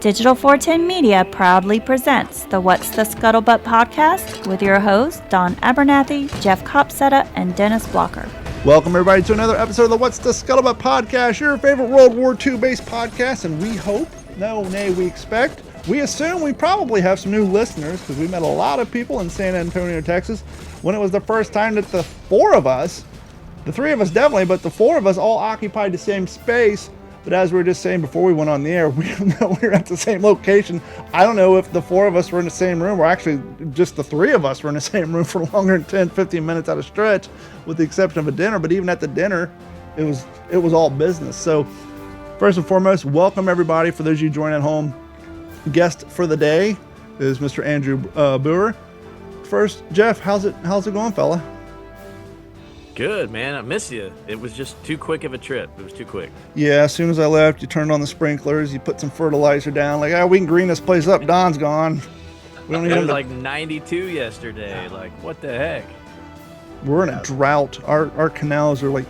Digital 410 Media proudly presents the What's the Scuttlebutt podcast with your hosts, Don Abernathy, Jeff Copsetta, and Dennis Blocker. Welcome, everybody, to another episode of the What's the Scuttlebutt podcast, your favorite World War II based podcast. And we hope, we expect, we assume we probably have some new listeners because we met a lot of people in San Antonio, Texas, when it was the first time that the four of us, the three of us definitely, but the four of us all occupied the same space. But as we were just saying before we went on the air, we were at the same location. I don't know if the four of us were in the same room, or actually just the three of us were in the same room for longer than 10, 15 minutes at a stretch, with the exception of a dinner. But even at the dinner, it was all business. So first and foremost, welcome everybody. For those of you joining at home, guest for the day is Mr. Andrew Boer. First, Jeff, how's it going, fella? Good, man. I miss you. It was just too quick of a trip. It was too quick. Yeah, as soon as I left, you turned on the sprinklers, you put some fertilizer down. Like, we can green this place up. Don's gone. We don't even like 92 yesterday. Like, what the heck? We're in a drought. Our canals are like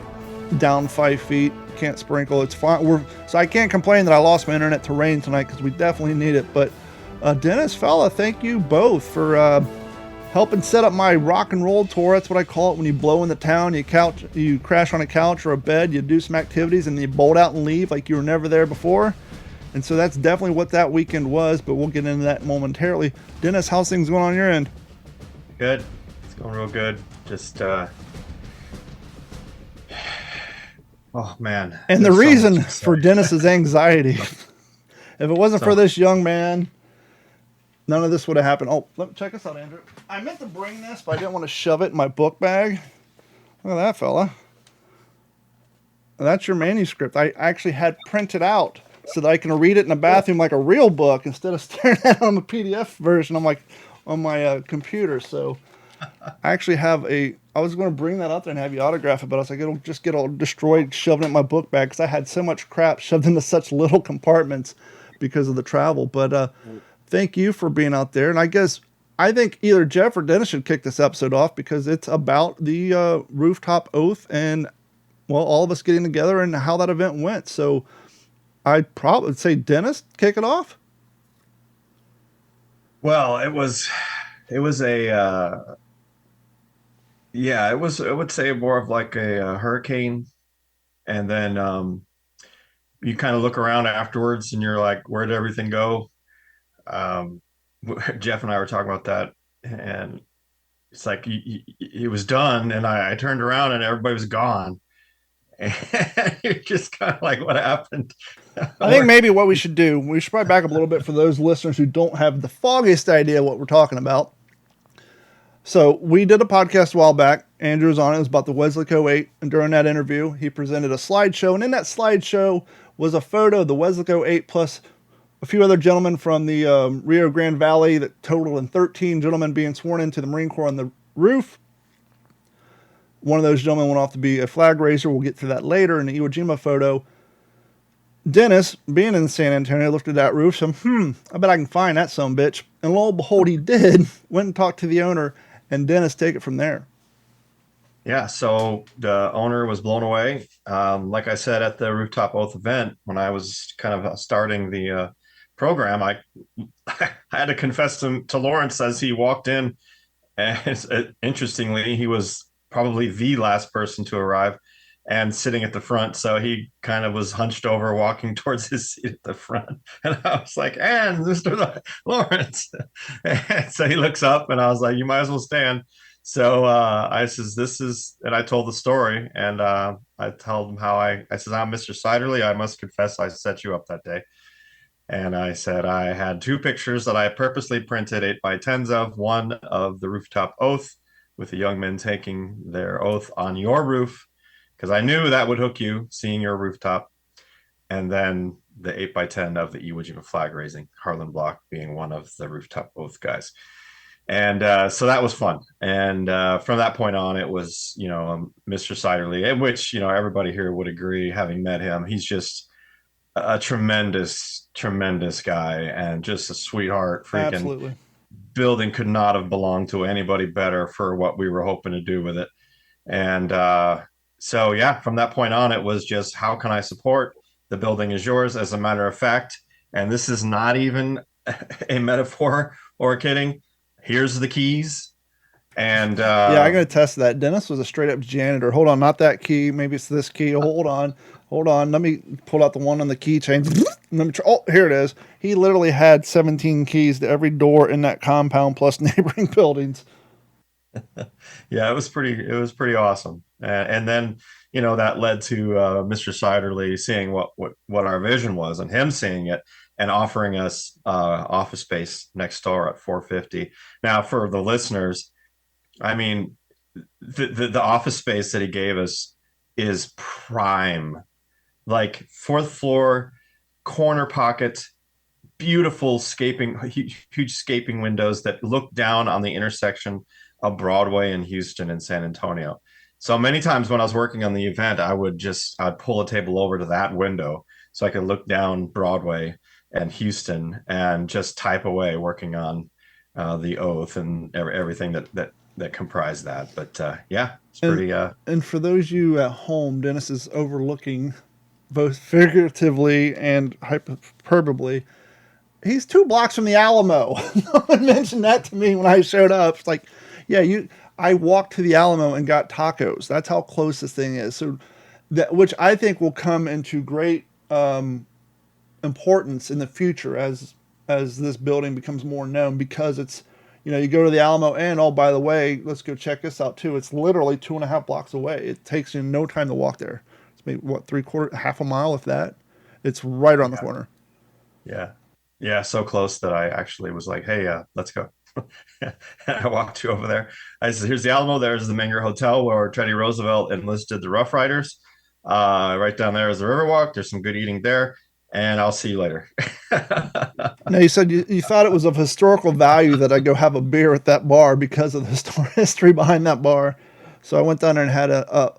down 5 feet. Can't sprinkle. It's fine. So I can't complain that I lost my internet to rain tonight because we definitely need it. But Dennis, fella, thank you both for helping set up my rock and roll tour. That's what I call it. When you blow in the town, you crash on a couch or a bed, you do some activities, and you bolt out and leave like you were never there before. And so that's definitely what that weekend was, but we'll get into that momentarily. Dennis, how's things going on your end? Good. It's going real good. Just, oh man. And the reason for Dennis's anxiety, if it wasn't for this young man, none of this would have happened. Oh, check us out, Andrew. I meant to bring this, but I didn't want to shove it in my book bag. Look at that, fella. That's your manuscript. I actually had printed out so that I can read it in the bathroom like a real book instead of staring at it on the PDF version on my computer. So I actually have I was going to bring that out there and have you autograph it, but I was like, it'll just get all destroyed shoving it in my book bag because I had so much crap shoved into such little compartments because of the travel. But thank you for being out there. And I think either Jeff or Dennis should kick this episode off because it's about the Rooftop Oath and, well, all of us getting together and how that event went. So I'd probably say, Dennis, kick it off. Well, it was I would say more of like a hurricane. And then you kind of look around afterwards and you're like, where did everything go? Jeff and I were talking about that, and it's like it was done, and I turned around and everybody was gone, and you're just kind of like, what happened? I think maybe what we should do, we should probably back up a little bit for those listeners who don't have the foggiest idea what we're talking about. So we did a podcast a while back. Andrew was on it. It was about the Weslaco 8, and during that interview, he presented a slideshow, and in that slideshow was a photo of the Weslaco 8 plus a few other gentlemen from the Rio Grande Valley, that totaled in 13 gentlemen being sworn into the Marine Corps on the roof. One of those gentlemen went off to be a flag raiser. We'll get to that later in the Iwo Jima photo. Dennis, being in San Antonio, looked at that roof, so, I bet I can find that sumbitch. And lo and behold, he did. Went and talked to the owner, and Dennis, take it from there. Yeah, so the owner was blown away. Like I said, at the Rooftop Oath event, when I was kind of starting the program, I had to confess to Lawrence as he walked in. And interestingly, he was probably the last person to arrive and sitting at the front. So he kind of was hunched over, walking towards his seat at the front. And I was like, and Mr. Lawrence. And so he looks up and I was like, you might as well stand. So I says, and I told the story, and I told him how I said, I'm Mr. Siderly. I must confess I set you up that day. And I said I had two pictures that I purposely printed 8x10s of, one of the Rooftop Oath with the young men taking their oath on your roof, because I knew that would hook you, seeing your rooftop. And then the 8x10 of the Iwo Jima flag raising, Harlan Block being one of the Rooftop Oath guys. And so that was fun. And from that point on, it was, Mr. Siderly, which, everybody here would agree, having met him. He's just a tremendous guy and just a sweetheart. Freaking Absolutely. Building could not have belonged to anybody better for what we were hoping to do with it. And so, yeah, from that point on, it was just, how can I support? The building is yours. As a matter of fact, And this is not even a metaphor or kidding. Here's the keys. And Yeah, I gotta test that. Dennis was a straight up janitor. Hold on, not that key. Maybe it's this key. Hold on, hold on. Let me pull out the one on the keychain. Let me try. Oh, here it is. He literally had 17 keys to every door in that compound plus neighboring buildings. yeah, it was pretty awesome. And then, that led to Mr. Siderly seeing what our vision was and him seeing it and offering us office space next door at 450. Now, for the listeners, I mean, the office space that he gave us is prime, like fourth floor, corner pocket, beautiful scaping, huge scaping windows that look down on the intersection of Broadway in Houston and San Antonio. So many times when I was working on the event, I'd pull a table over to that window so I could look down Broadway and Houston and just type away, working on the oath and everything that comprised that. But yeah, it's And pretty. and for those of you at home, Dennis is overlooking both figuratively and hyperbole. He's 2 blocks from the Alamo. No one mentioned that to me when I showed up. It's like, yeah, you. I walked to the Alamo and got tacos. That's how close this thing is. So that, which I think will come into great importance in the future as this building becomes more known, because it's, you go to the Alamo, and oh, by the way, let's go check this out too. It's literally 2.5 blocks away. It takes you no time to walk there. It's maybe what, half a mile, if that. It's right around the Yeah, corner. yeah, yeah, so close that I actually was like, "Hey, let's go." And I walked you over there. I said, "Here's the Alamo. There's the Menger Hotel where Teddy Roosevelt enlisted the Rough Riders. Right down there is the Riverwalk. There's some good eating there, and I'll see you later." Now, you said you thought it was of historical value that I go have a beer at that bar because of the history behind that bar. So I went down there and had a.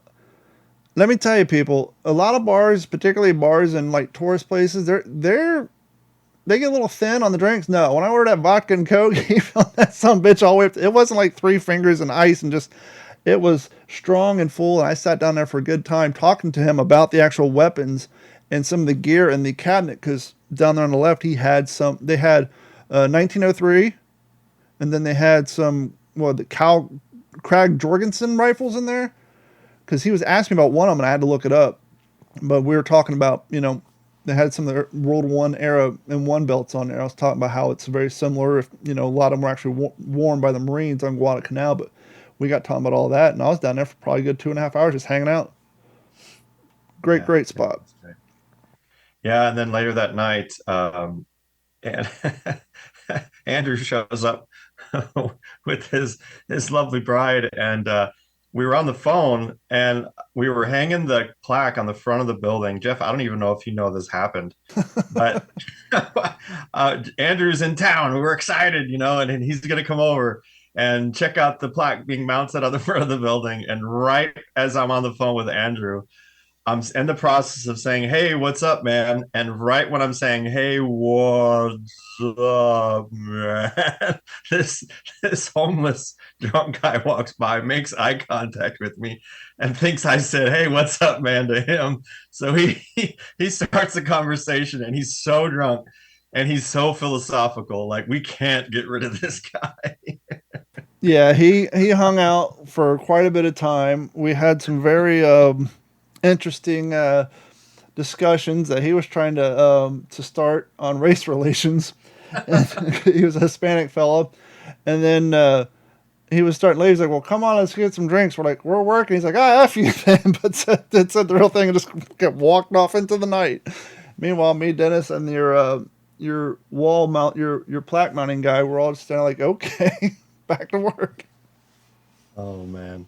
Let me tell you, people, a lot of bars, particularly bars in like tourist places, they get a little thin on the drinks. No, when I ordered that vodka and coke, he felt that some bitch all the way up. It wasn't like 3 fingers and ice and just. It was strong and full. And I sat down there for a good time talking to him about the actual weapons and some of the gear in the cabinet, because down there on the left he had some. They had 1903, and then they had some the Craig Jorgensen rifles in there, because he was asking me about one of them and I had to look it up. But we were talking about, they had some of the World War I era M1 belts on there. I was talking about how it's very similar. If a lot of them were actually worn by the Marines on Guadalcanal, but we got talking about all that, and I was down there for probably a good 2.5 hours just hanging out. Great, Yeah, great yeah, spot. that's great. Yeah, and then later that night, and Andrew shows up with his lovely bride, and we were on the phone, and we were hanging the plaque on the front of the building. Jeff, I don't even know if you know this happened, but Andrew's in town. We're excited, and he's going to come over and check out the plaque being mounted on the front of the building. And right as I'm on the phone with Andrew, I'm in the process of saying, "Hey, what's up, man?" And right when I'm saying, "Hey, what's up, man?" this this homeless drunk guy walks by, makes eye contact with me, and thinks I said, "Hey, what's up, man?" to him. So he starts the conversation, and he's so drunk, and he's so philosophical. Like, we can't get rid of this guy. Yeah, he hung out for quite a bit of time. We had some very interesting discussions that he was trying to start on race relations. And he was a Hispanic fellow, and then he was starting late. He's like, "Well, come on, let's get some drinks." We're like, "We're working." He's like, "Ah, F you then," but said the real thing and just kept walked off into the night. Meanwhile, me, Dennis, and your wall mount, your plaque mounting guy, we're all just standing like, "Okay, back to work." Oh man,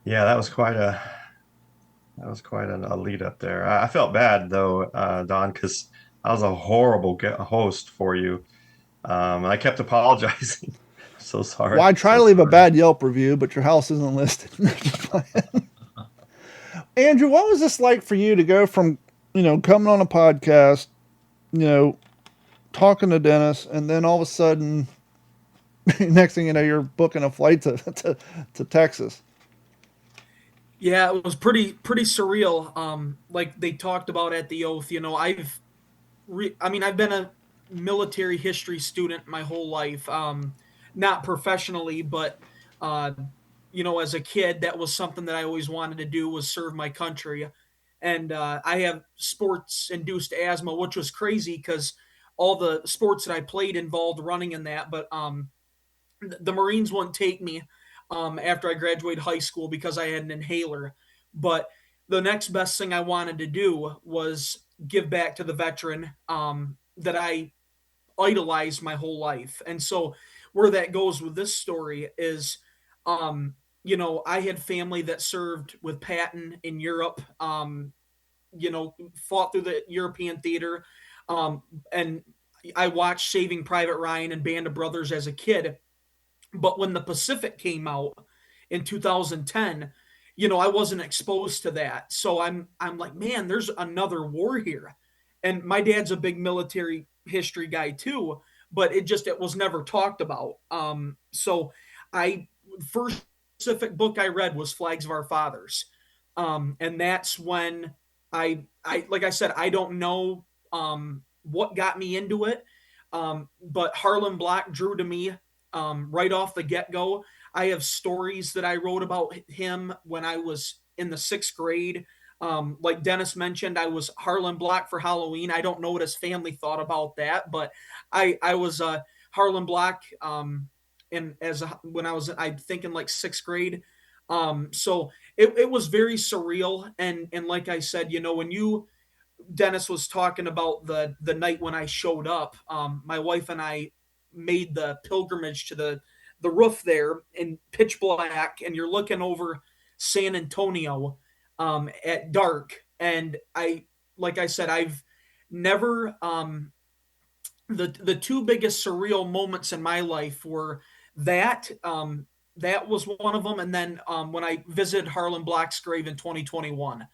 yeah, that was quite a lead up there. I felt bad though, Don, because I was a horrible host for you. And I kept apologizing. So sorry. Well, I try So to leave a sorry. bad Yelp review, but your house isn't listed. Andrew, what was this like for you to go from, coming on a podcast, you know, talking to Dennis, and then all of a sudden, next thing you know, you're booking a flight to Texas? Yeah, it was pretty surreal. Like they talked about at the oath, I've I've been a military history student my whole life. Not professionally, but uh, as a kid, that was something that I always wanted to do, was serve my country. And I have sports induced asthma, which was crazy because all the sports that I played involved running in that. But the Marines wouldn't take me after I graduated high school because I had an inhaler. But the next best thing I wanted to do was give back to the veteran that I idolized my whole life. And so where that goes with this story is, I had family that served with Patton in Europe, fought through the European theater. And I watched Saving Private Ryan and Band of Brothers as a kid. But when the Pacific came out in 2010, I wasn't exposed to that. So I'm like, man, there's another war here. And my dad's a big military history guy too, but it was never talked about. So I first Pacific book I read was Flags of Our Fathers. And that's when I like I said, I don't know what got me into it. But Harlan Block drew to me right off the get go. I have stories that I wrote about him when I was in the 6th grade. Like Dennis mentioned, I was Harlan Block for Halloween. I don't know what his family thought about that, but I was Harlan Block when I was, I think, in like 6th grade. So it was very surreal, and like I said, when Dennis was talking about the night when I showed up. My wife and I made the pilgrimage to the roof there in pitch black, and you're looking over San Antonio at dark. And like I said, I've never the two biggest surreal moments in my life were that was one of them, and then when I visited Harlan Block's grave in 2021,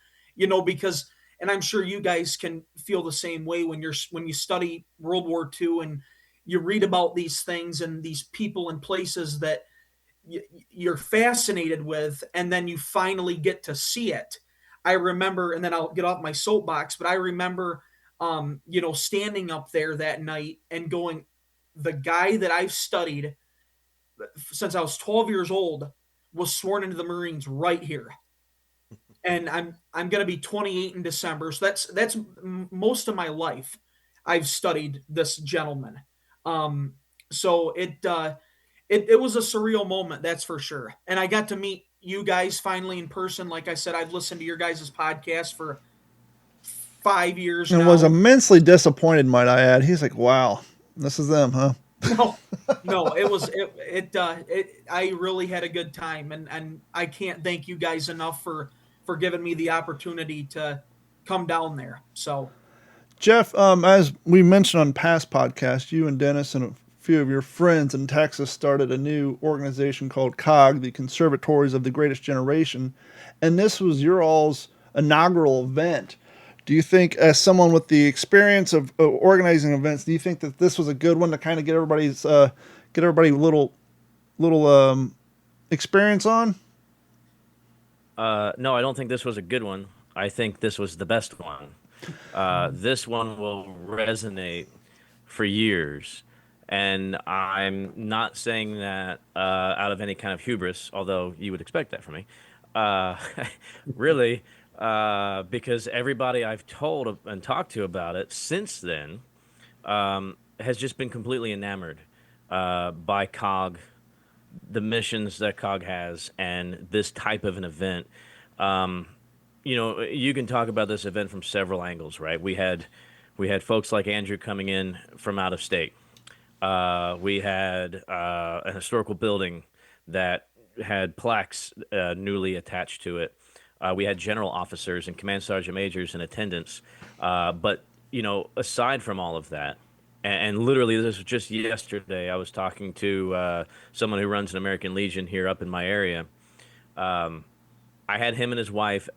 because, and I'm sure you guys can feel the same way when you study World War II and you read about these things and these people and places that you're fascinated with, and then you finally get to see it. I remember, and then I'll get off my soapbox, but I remember, standing up there that night and going, the guy that I've studied since I was 12 years old was sworn into the Marines right here. And I'm going to be 28 in December. So that's most of my life I've studied this gentleman. So it was a surreal moment, that's for sure. And I got to meet you guys finally in person. Like I said, I've listened to your guys' podcast for 5 years And now. was immensely disappointed, might I add. He's like, wow, this is them, huh? No, it was I really had a good time, and I can't thank you guys enough for giving me the opportunity to come down there. So, Jeff, as we mentioned on past podcasts, you and Dennis and a few of your friends in Texas started a new organization called COG, the Conservatories of the Greatest Generation, and this was your all's inaugural event. Do you think, as someone with the experience of organizing events, do you think that this was a good one to kind of get everybody a little experience on? No, I don't think this was a good one. I think this was the best one. This one will resonate for years. And I'm not saying that out of any kind of hubris, although you would expect that from me. Really, because everybody I've told and talked to about it since then has just been completely enamored by COG, the missions that COG has, and this type of an event. You can talk about this event from several angles, right? We had folks like Andrew coming in from out of state. We had a historical building that had plaques newly attached to it. We had general officers and command sergeant majors in attendance. But aside from all of that, and literally this was just yesterday, I was talking to someone who runs an American Legion here up in my area. I had him and his wife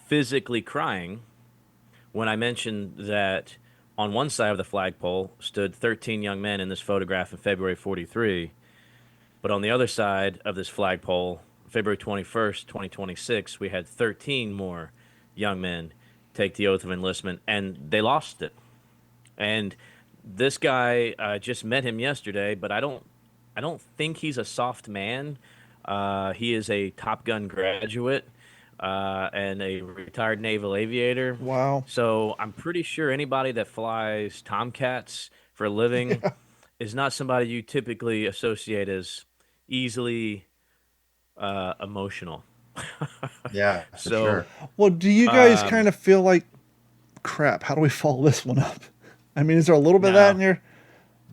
physically crying when I mentioned that on one side of the flagpole stood 13 young men in this photograph in February 43, but on the other side of this flagpole, February 21st, 2026, we had 13 more young men take the oath of enlistment, and they lost it. And this guy, just met him yesterday, but I don't think he's a soft man. He is a Top Gun graduate and a retired naval aviator. Wow. So I'm pretty sure anybody that flies Tomcats for a living is not somebody you typically associate as easily emotional. Yeah, for So sure. Well, do you guys kind of feel like, crap, how do we follow this one up? I mean, is there a little bit of that no, in your,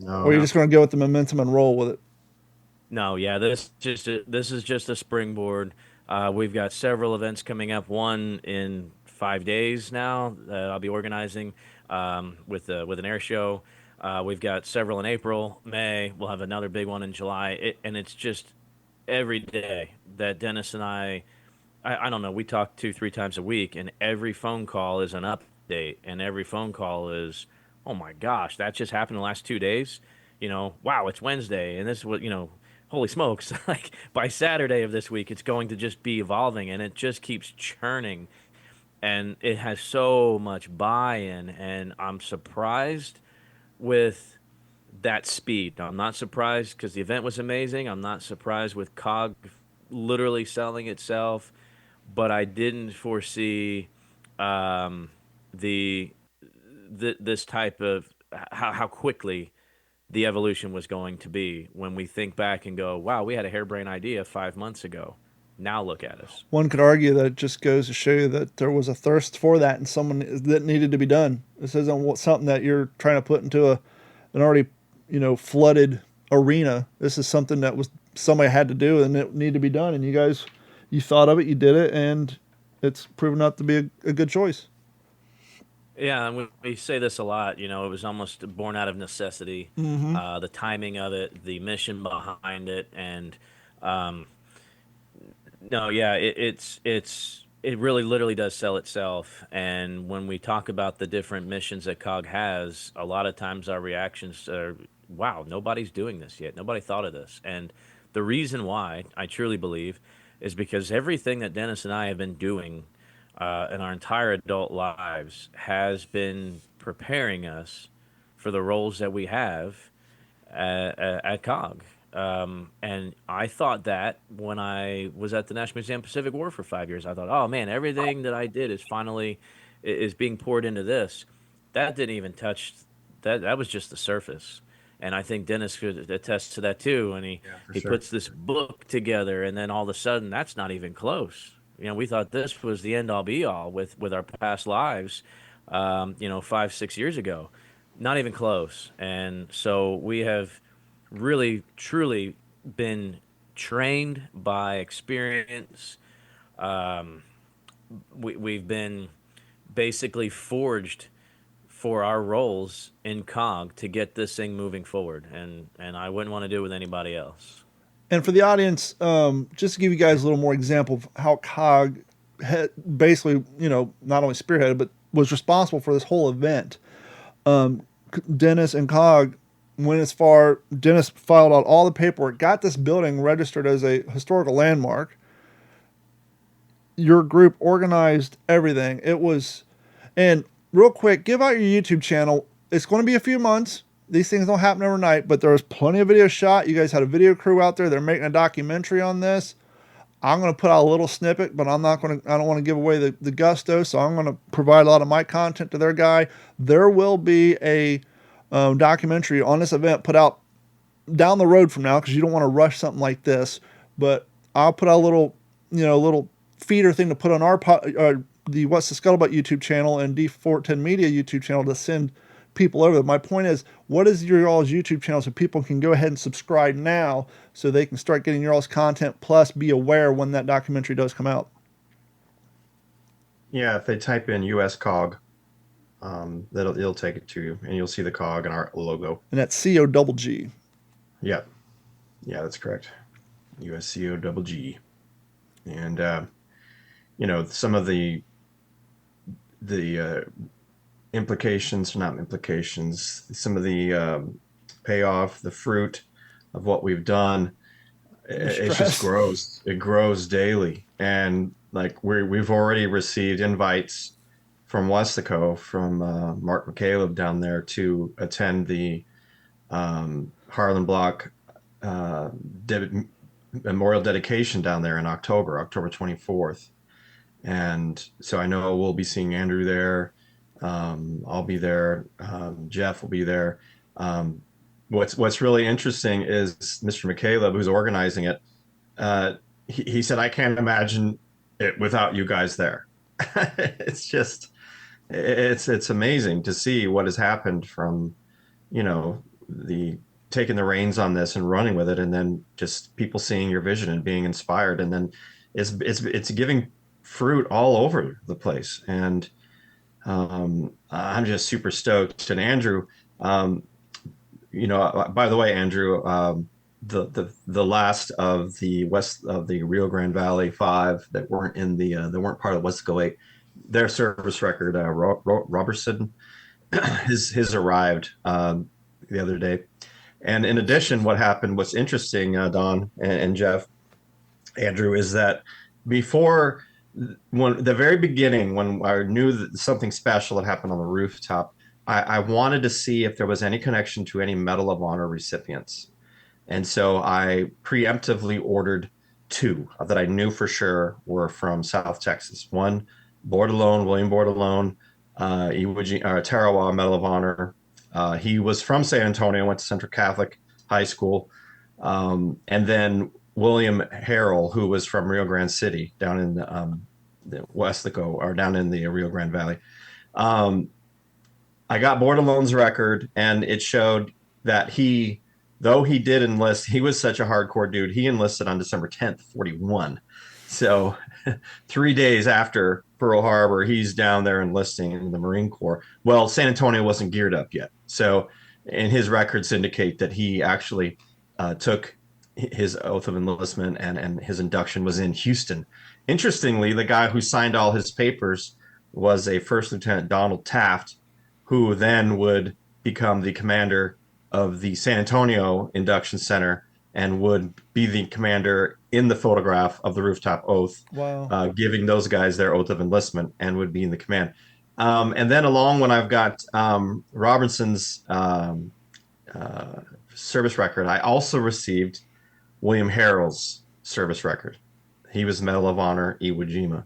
or are you No. just going to go with the momentum and roll with it? no, yeah, this is just a springboard. We've got several events coming up. One in 5 days now that I'll be organizing with an air show. We've got several in April, May. We'll have another big one in July, and it's just every day that Dennis and I don't know, we talk 2, 3 times a week, and every phone call is an update, and every phone call is, oh my gosh, that just happened in the last 2 days. Wow, it's Wednesday, and this is what, holy smokes, like by Saturday of this week, it's going to just be evolving, and it just keeps churning, and it has so much buy-in, and I'm surprised with that speed. I'm not surprised because the event was amazing. I'm not surprised with COG literally selling itself, but I didn't foresee um, the, this type of how quickly the evolution was going to be when we think back and go, wow, we had a harebrained idea 5 months ago. Now look at us. One could argue that it just goes to show you that there was a thirst for that and someone that needed to be done. This isn't something that you're trying to put into an already, flooded arena. This is something that was somebody had to do and it needed to be done. And you guys, you thought of it, you did it, and it's proven out to be a good choice. Yeah, and we say this a lot. It was almost born out of necessity. The timing of it, the mission behind it, and um, no, yeah, it really literally does sell itself. And when we talk about the different missions that COG has, a lot of times our reactions are, "Wow, nobody's doing this yet. Nobody thought of this." And the reason why I truly believe is because everything that Dennis and I have been doing in our entire adult lives has been preparing us for the roles that we have at COG. And I thought that when I was at the National Museum Pacific War for 5 years, I thought, oh man, everything that I did is finally is being poured into this. That didn't even touch that. That was just the surface. And I think Dennis could attest to that too. And he, Yeah, for he sure. puts this book together, and then all of a sudden, that's not even close. We thought this was the end all be all with our past lives, 5, 6 years ago. Not even close. And so we have really, truly been trained by experience. Um, we've been basically forged for our roles in COG to get this thing moving forward, and I wouldn't want to do it with anybody else. And for the audience, just to give you guys a little more example of how COG had basically, not only spearheaded, but was responsible for this whole event. Dennis and COG went as far, Dennis filed out all the paperwork, got this building registered as a historical landmark. Your group organized everything. It was, and real quick, give out your YouTube channel. It's going to be a few months. These things don't happen overnight, but there was plenty of video shot. You guys had a video crew out there. They're making a documentary on this. I'm going to put out a little snippet, but I don't want to give away the gusto. So I'm going to provide a lot of my content to their guy. There will be a documentary on this event put out down the road from now, because you don't want to rush something like this. But I'll put out a little feeder thing to put on the What's the Scuttlebutt YouTube channel and D410 Media YouTube channel to send people over. My point is, what is your all's YouTube channel so people can go ahead and subscribe now so they can start getting your all's content, plus be aware when that documentary does come out? Yeah, if they type in US COG, it'll take it to you, and you'll see the COG and our logo. And that's COGG. Yeah, yeah, that's correct. USCOGG. And some of the implications, not implications, some of the payoff, the fruit of what we've done, it just grows. It grows daily, and like we've already received invites from Westaco, from Mark McCaleb down there to attend the Harlan Block uh, de- memorial dedication down there in October 24th. And so I know we'll be seeing Andrew there. I'll be there. Jeff will be there. Um, what's really interesting is Mr. McCaleb, who's organizing it. He said, "I can't imagine it without you guys there." It's just it's amazing to see what has happened from, the taking the reins on this and running with it, and then just people seeing your vision and being inspired, and then it's giving fruit all over the place. And I'm just super stoked. And Andrew, um, by the way, Andrew, the last of the west of the Rio Grande Valley five that weren't in the that weren't part of Westaco 8, their service record, Robertson, his arrived the other day. And in addition, what happened, what's interesting, Don and Jeff, Andrew, is that before, when the very beginning, when I knew that something special had happened on the rooftop, I wanted to see if there was any connection to any Medal of Honor recipients. And so I preemptively ordered two that I knew for sure were from South Texas. One, William Bordelone, Tarawa Medal of Honor. He was from San Antonio, went to Central Catholic High School. And then William Harrell, who was from Rio Grande City, down in the Westaco, or down in the Rio Grande Valley. I got Bordalone's record, and it showed that though he did enlist, he was such a hardcore dude. He enlisted on December 10th, 41. So 3 days after Pearl Harbor, he's down there enlisting in the Marine Corps. Well, San Antonio wasn't geared up yet. So, and his records indicate that he actually took his oath of enlistment, and his induction was in Houston. Interestingly, the guy who signed all his papers was a First Lieutenant Donald Taft, who then would become the commander of the San Antonio Induction Center and would be the commander in the photograph of the Rooftop Oath. Wow. Giving those guys their oath of enlistment, and would be in the command. And then along, when I've got Robinson's service record, I also received William Harrell's service record. He was Medal of Honor Iwo Jima.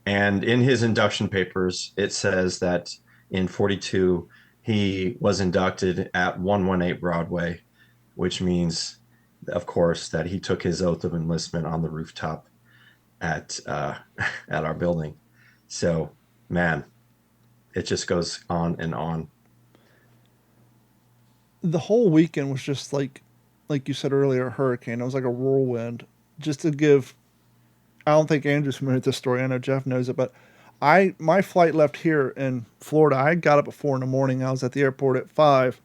And in his induction papers, it says that in 42, he was inducted at 118 Broadway, which means, of course, that he took his oath of enlistment on the rooftop at our building. So, man, it just goes on and on. The whole weekend was just like you said earlier, a hurricane. It was like a whirlwind. Just to give, I don't think Andrew's familiar with this story. I know Jeff knows it, but my flight left here in Florida. I got up at 4 a.m. I was at the airport at 5,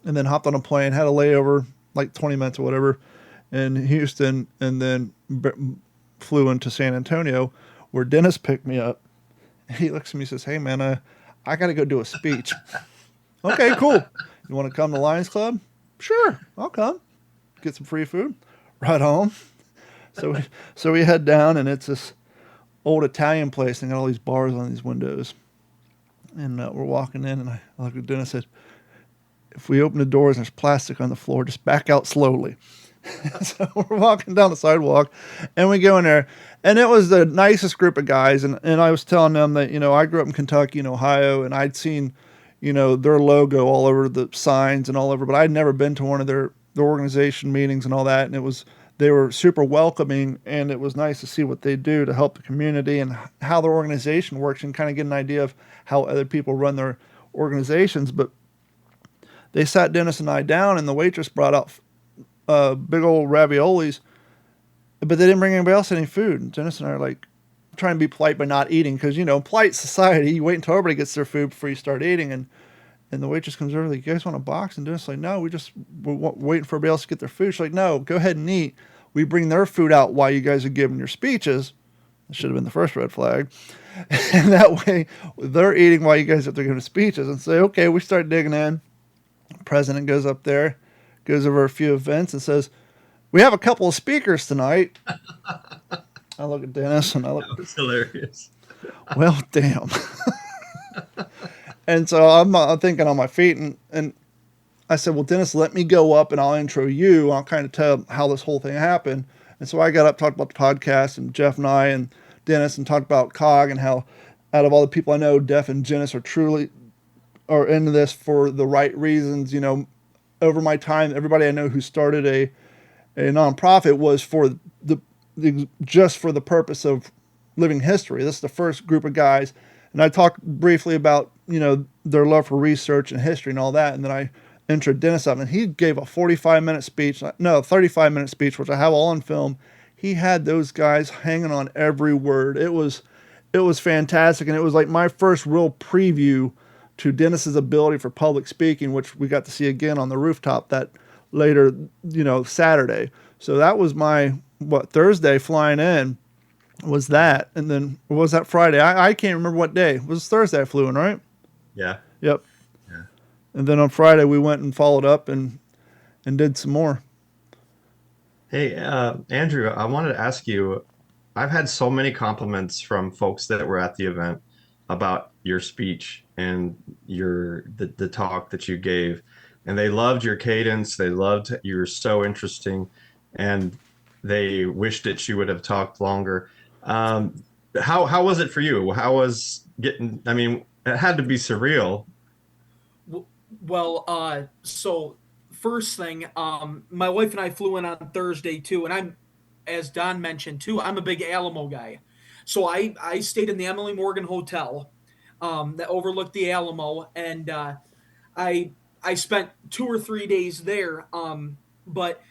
and then hopped on a plane, had a layover like 20 minutes or whatever in Houston, and then flew into San Antonio, where Dennis picked me up. He looks at me and says, "Hey man, I got to go do a speech." Okay, cool. You want to come to Lions Club? Sure, I'll come. Get some free food. Right on. So we head down, and it's this old Italian place, and got all these bars on these windows. And we're walking in, and I looked at Dennis and said, "If we open the doors and there's plastic on the floor, just back out slowly." So we're walking down the sidewalk, and we go in there, and it was the nicest group of guys. And I was telling them that, I grew up in Kentucky and Ohio, and I'd seen, their logo all over the signs and all over, but I'd never been to one of their organization meetings and all that. And they were super welcoming, and it was nice to see what they do to help the community and how their organization works, and kind of get an idea of how other people run their organizations. But they sat Dennis and I down, and the waitress brought out big old raviolis, but they didn't bring anybody else any food. And Dennis and I are like trying to be polite by not eating, because, polite society, you wait until everybody gets their food before you start eating. And the waitress comes over, like, "You guys want a box?" And Dennis is like, "No, we're waiting for everybody else to get their food." She's like, "No, go ahead and eat. We bring their food out while you guys are giving your speeches." That should have been the first red flag. And that way they're eating while you guys are giving speeches. And say, okay, we start digging in. The president goes up there, goes over a few events, and says, "We have a couple of speakers tonight." I look at Dennis, and I look. That was hilarious. Well, damn. And so I'm thinking on my feet, and I said, well, Dennis, let me go up and I'll intro you. I'll kind of tell how this whole thing happened. And so I got up, talked about the podcast, and Jeff and I and Dennis, and talked about COG and how out of all the people I know, Jeff and Dennis are into this for the right reasons. Over my time, everybody I know who started a nonprofit was for just for the purpose of living history. This is the first group of guys, and I talked briefly about their love for research and history and all that, and then I introduced Dennis up, and he gave a 45-minute speech, no, 35-minute speech, which I have all on film. He had those guys hanging on every word. It was fantastic, and it was like my first real preview to Dennis's ability for public speaking, which we got to see again on the rooftop that later, Saturday. So that was my Thursday flying in was that, and then was that Friday? I can't remember what day. It was Thursday I flew in, right? Yeah. Yep. Yeah. And then on Friday we went and followed up and did some more. Hey, Andrew, I wanted to ask you, I've had so many compliments from folks that were at the event about your speech and the talk that you gave. And they loved your cadence. They loved you were so interesting, and they wished that you would have talked longer. How was it for you? How was getting, I mean, it had to be surreal. Well, so first thing, my wife and I flew in on Thursday too, and as Don mentioned too, I'm a big Alamo guy. So I stayed in the Emily Morgan Hotel, that overlooked the Alamo, and I I spent 2 or 3 days there. But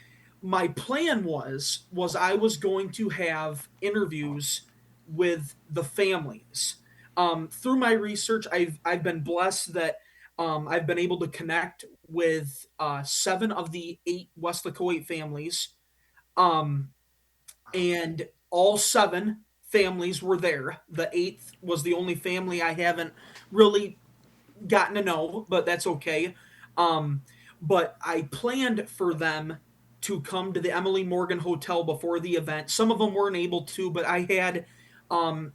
my plan was I was going to have interviews with the families. Through my research, I've been blessed that I've been able to connect with 7 of the 8 Westlaco families, um, and all 7 families were there. The 8th was the only family I haven't really gotten to know, but that's okay. Um, but I planned for them to come to the Emily Morgan Hotel before the event. Some of them weren't able to, but I had um,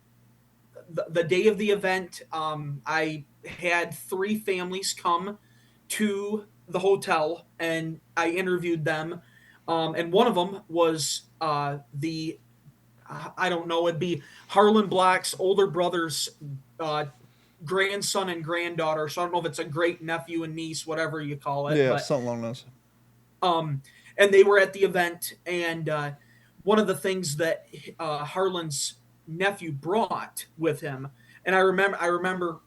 the day of the event. I had 3 families come to the hotel, and I interviewed them. And one of them was the I don't know, it'd be Harlan Black's older brother's uh, grandson and granddaughter. So I don't know if it's a great nephew and niece, whatever you call it. Yeah, But something along those. um, and they were at the event, and one of the things that Harlan's nephew brought with him, and I remember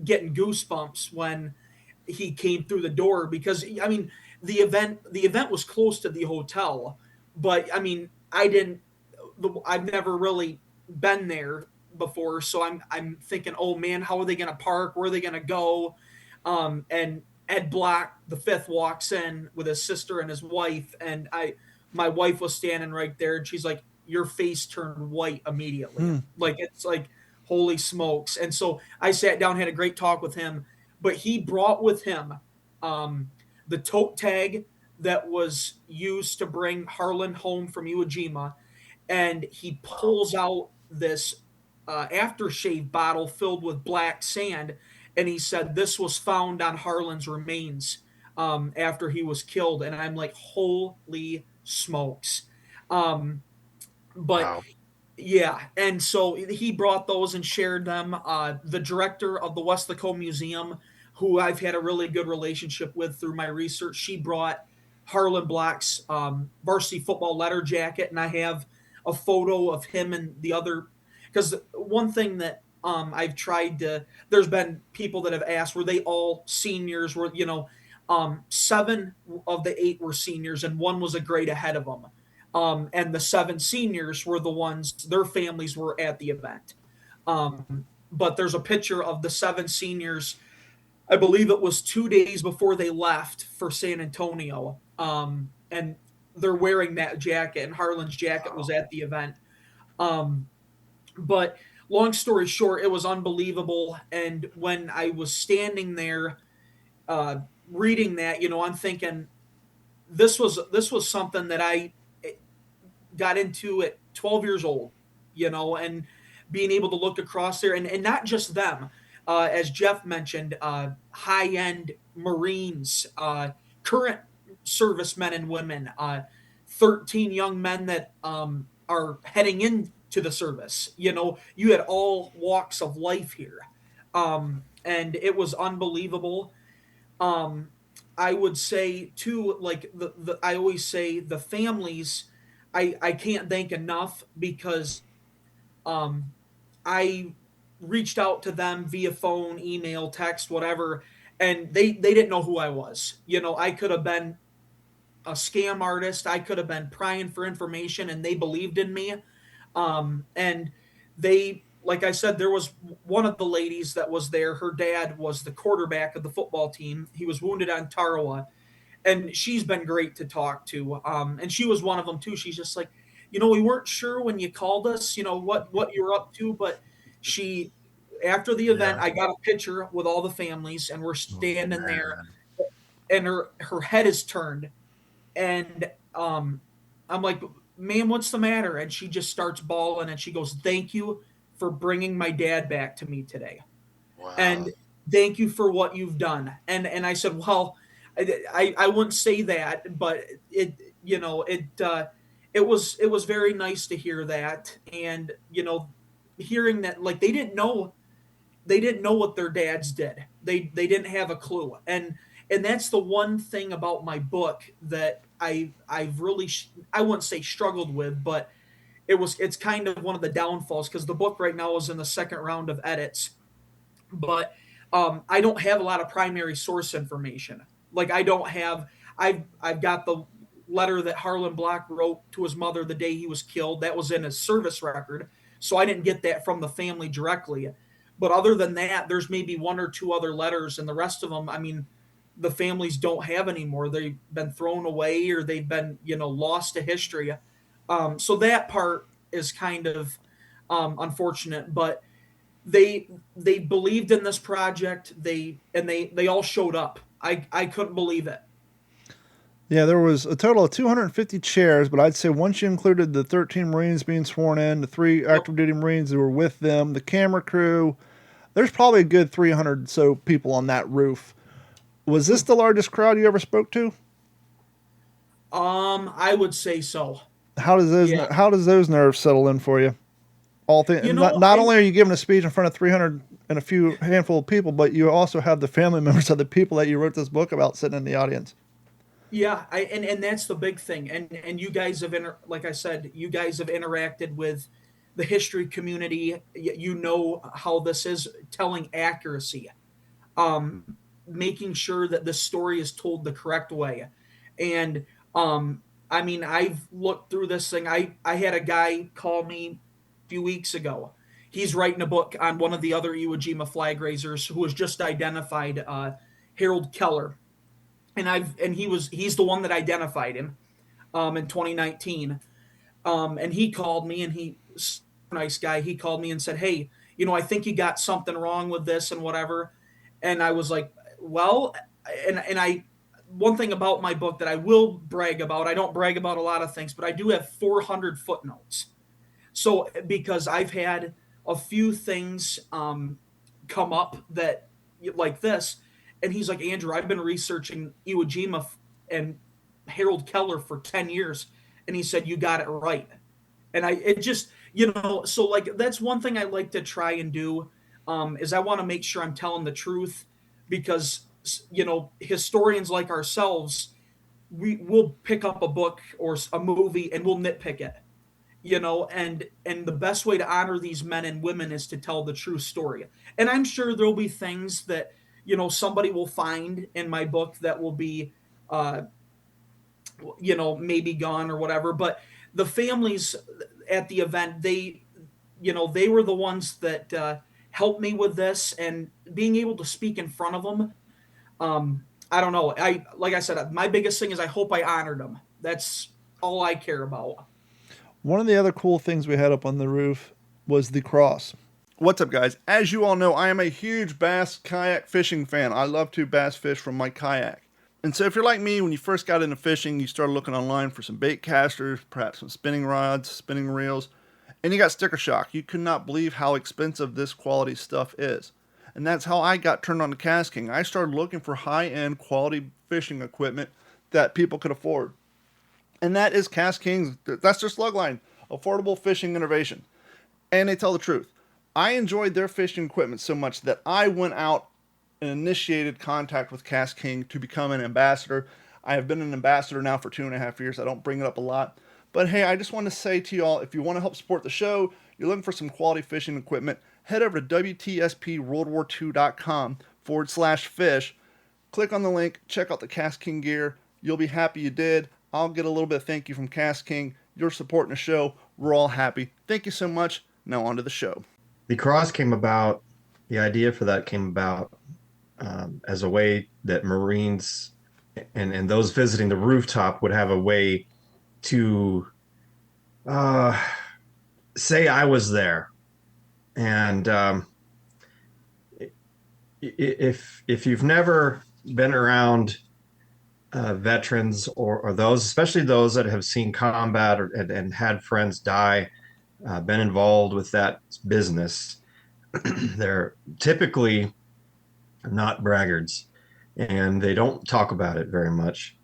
getting goosebumps when he came through the door, because I mean the event was close to the hotel, but I mean I've never really been there before, so I'm thinking, oh man, how are they going to park? Where are they going to go? And Ed Black, the fifth, walks in with his sister and his wife, and my wife was standing right there, and she's like, "Your face turned white immediately." Hmm. Like it's like, holy smokes! And so I sat down, had a great talk with him, but he brought with him um, the tote tag that was used to bring Harlan home from Iwo Jima, and he pulls out this aftershave bottle filled with black sand, and he said this was found on Harlan's remains after he was killed, and I'm like, holy smokes! Um, but Wow. yeah, and so he brought those and shared them. The director of the Westlaco Museum, who I've had a really good relationship with through my research, she brought Harlan Black's varsity football letter jacket, and I have a photo of him and the other. Because one thing that I've tried to, there's been people that have asked, were they all seniors? Were 7 of the 8 were seniors, and one was a grade ahead of them. And the 7 seniors were the ones, their families were at the event. But there's a picture of the 7 seniors. I believe it was 2 days before they left for San Antonio. And they're wearing that jacket, and Harlan's jacket was Wow. at the event. Um, but long story short, it was unbelievable. And when I was standing there uh, reading that, I'm thinking this was something that I got into at 12 years old, and being able to look across there, and not just them. as Jeff mentioned, high-end Marines, current servicemen and women, 13 young men that are heading into the service. You had all walks of life here. And it was unbelievable. Um, I would say too, like I always say, the families, I can't thank enough because um, I reached out to them via phone, email, text, whatever, and they didn't know who I was. I could have been a scam artist. I could have been prying for information, and they believed in me. And they, like I said, there was one of the ladies that was there. Her dad was the quarterback of the football team. He was wounded on Tarawa, and she's been great to talk to. And she was one of them too. She's just like, we weren't sure when you called us, what you're up to, but she, after the event, Yeah. I got a picture with all the families, and we're Oh, standing there, man. and her head is turned, and I'm like, ma'am, what's the matter? And she just starts bawling, and she goes, thank you for bringing my dad back to me today, Wow. and thank you for what you've done. And I said, well, I wouldn't say that, but it was very nice to hear that. And hearing that, like, they didn't know what their dads did. They didn't have a clue. And that's the one thing about my book that I've really I wouldn't say struggled with, but it's kind of one of the downfalls, because the book right now is in the second round of edits. But I don't have a lot of primary source information. Like, I don't have. I've got the letter that Harlan Block wrote to his mother the day he was killed. That was in his service record, so I didn't get that from the family directly. But other than that, there's maybe one or two other letters, and the rest of them, I mean, the families don't have anymore. They've been thrown away, or they've been lost to history. So that part is kind of unfortunate, but they believed in this project. They all showed up. I couldn't believe it. Yeah, there was a total of 250 chairs, but I'd say once you included the 13 Marines being sworn in, the 3 Yep. active duty Marines that were with them, the camera crew, there's probably a good 300 so people on that roof. Was this the largest crowd you ever spoke to? I would say so. How does those Yeah. how does those nerves settle in for you? Not I only are you giving a speech in front of 300 and a few handful of people, but you also have the family members of the people that you wrote this book about sitting in the audience. Yeah, and that's the big thing. And you guys have like I said, you guys have interacted with the history community. You know how this is, telling accuracy, making sure that the story is told the correct way. And I mean, I've looked through this thing. I had a guy call me a few weeks ago. He's writing a book on one of the other Iwo Jima flag raisers who was just identified, Harold Keller. He's the one that identified him in 2019. And he called me, and nice guy. He called me and said, "Hey, I think you got something wrong with this and whatever." And I was like, "Well," and I one thing about my book that I will brag about. I don't brag about a lot of things, but I do have 400 footnotes. So, because I've had a few things come up that, like this, and he's like, Andrew, I've been researching Iwo Jima and Harold Keller for 10 years, and he said, you got it right. And it just, so, like, that's one thing I like to try and do, is I want to make sure I'm telling the truth, because historians like ourselves, we'll pick up a book or a movie and we'll nitpick it, and the best way to honor these men and women is to tell the true story. And I'm sure there'll be things that somebody will find in my book that will be maybe gone or whatever. But the families at the event, they were the ones that helped me with this, and being able to speak in front of them. I don't know. Like I said, my biggest thing is I hope I honored them. That's all I care about. One of the other cool things we had up on the roof was the cross. What's up, guys? As you all know, I am a huge bass kayak fishing fan. I love to bass fish from my kayak. And so if you're like me, when you first got into fishing, you started looking online for some bait casters, perhaps some spinning rods, spinning reels, and you got sticker shock. You could not believe how expensive this quality stuff is. And that's how I got turned on to Cast King. I started looking for high-end quality fishing equipment that people could afford. And that is Cast King's, that's their slug line, affordable fishing innovation. And they tell the truth. I enjoyed their fishing equipment so much that I went out and initiated contact with Cast King to become an ambassador. I have been an ambassador now for 2.5 years. I don't bring it up a lot. But hey, I just want to say to y'all, if you want to help support the show, you're looking for some quality fishing equipment, head over to WTSPWorldWar2.com/fish. Click on the link, check out the Cast King gear. You'll be happy you did. I'll get a little bit of thank you from Cast King. You're supporting the show. We're all happy. Thank you so much. Now on to the show. The cross came about, the idea for that came about as a way that Marines and those visiting the rooftop would have a way to say I was there. And if you've never been around veterans or those, especially those that have seen combat and had friends die, been involved with that business, they're typically not braggarts, and they don't talk about it very much.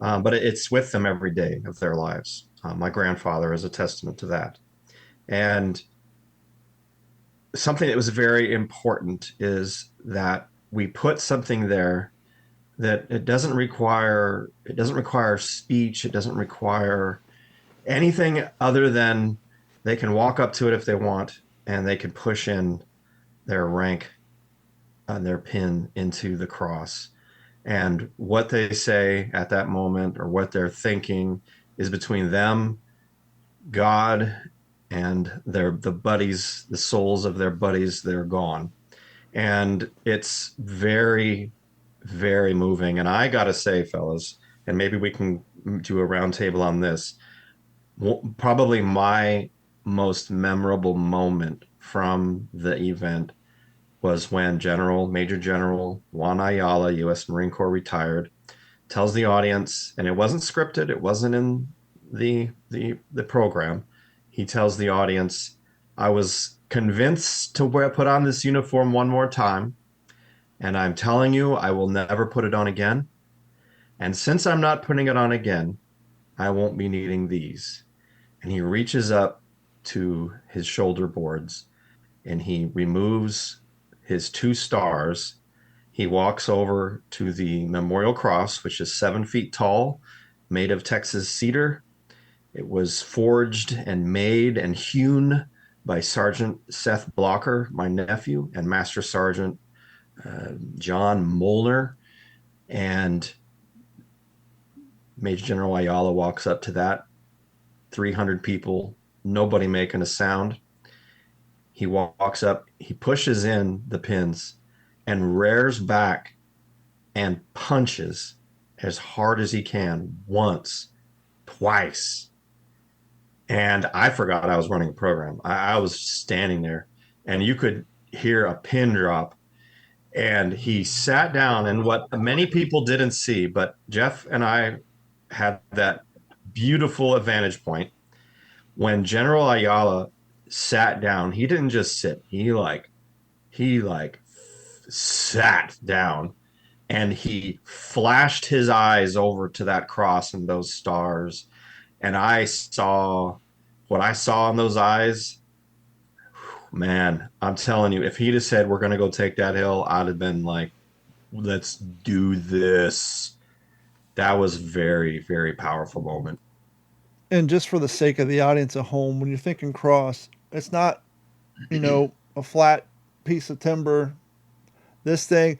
But it's with them every day of their lives. My grandfather is a testament to that. And something that was very important is that we put something there that it doesn't require speech. It doesn't require anything other than they can walk up to it if they want, and they can push in their rank and their pin into the cross. And what they say at that moment or what they're thinking is between them, God, and the buddies, the souls of their buddies that are gone. And it's very, very moving. And I got to say, fellas, and maybe we can do a round table on this, probably my most memorable moment from the event was when Major General Juan Ayala, U.S. Marine Corps retired, tells the audience, and it wasn't scripted, it wasn't in the program. He tells the audience, I was convinced to put on this uniform one more time, and I'm telling you, I will never put it on again. And since I'm not putting it on again, I won't be needing these. And he reaches up to his shoulder boards and he removes his 2 stars. He walks over to the memorial cross, which is 7 feet tall, made of Texas cedar. It was forged and made and hewn by Sergeant Seth Blocker, my nephew, and Master Sergeant John Molnar. And Major General Ayala walks up to that. 300 people, nobody making a sound. He walks up, he pushes in the pins and rears back and punches as hard as he can, once, twice. And I forgot I was running a program. I was standing there and you could hear a pin drop. And he sat down, and what many people didn't see, but Jeff and I had that beautiful advantage point. When General Ayala sat down, he didn't just sit. He sat down, and he flashed his eyes over to that cross and those stars. And I saw what I saw in those eyes. Man, I'm telling you, if he'd have said, we're going to go take that hill, I'd have been like, let's do this. That was very, very powerful moment. And just for the sake of the audience at home, when you're thinking cross, it's not, a flat piece of timber. This thing,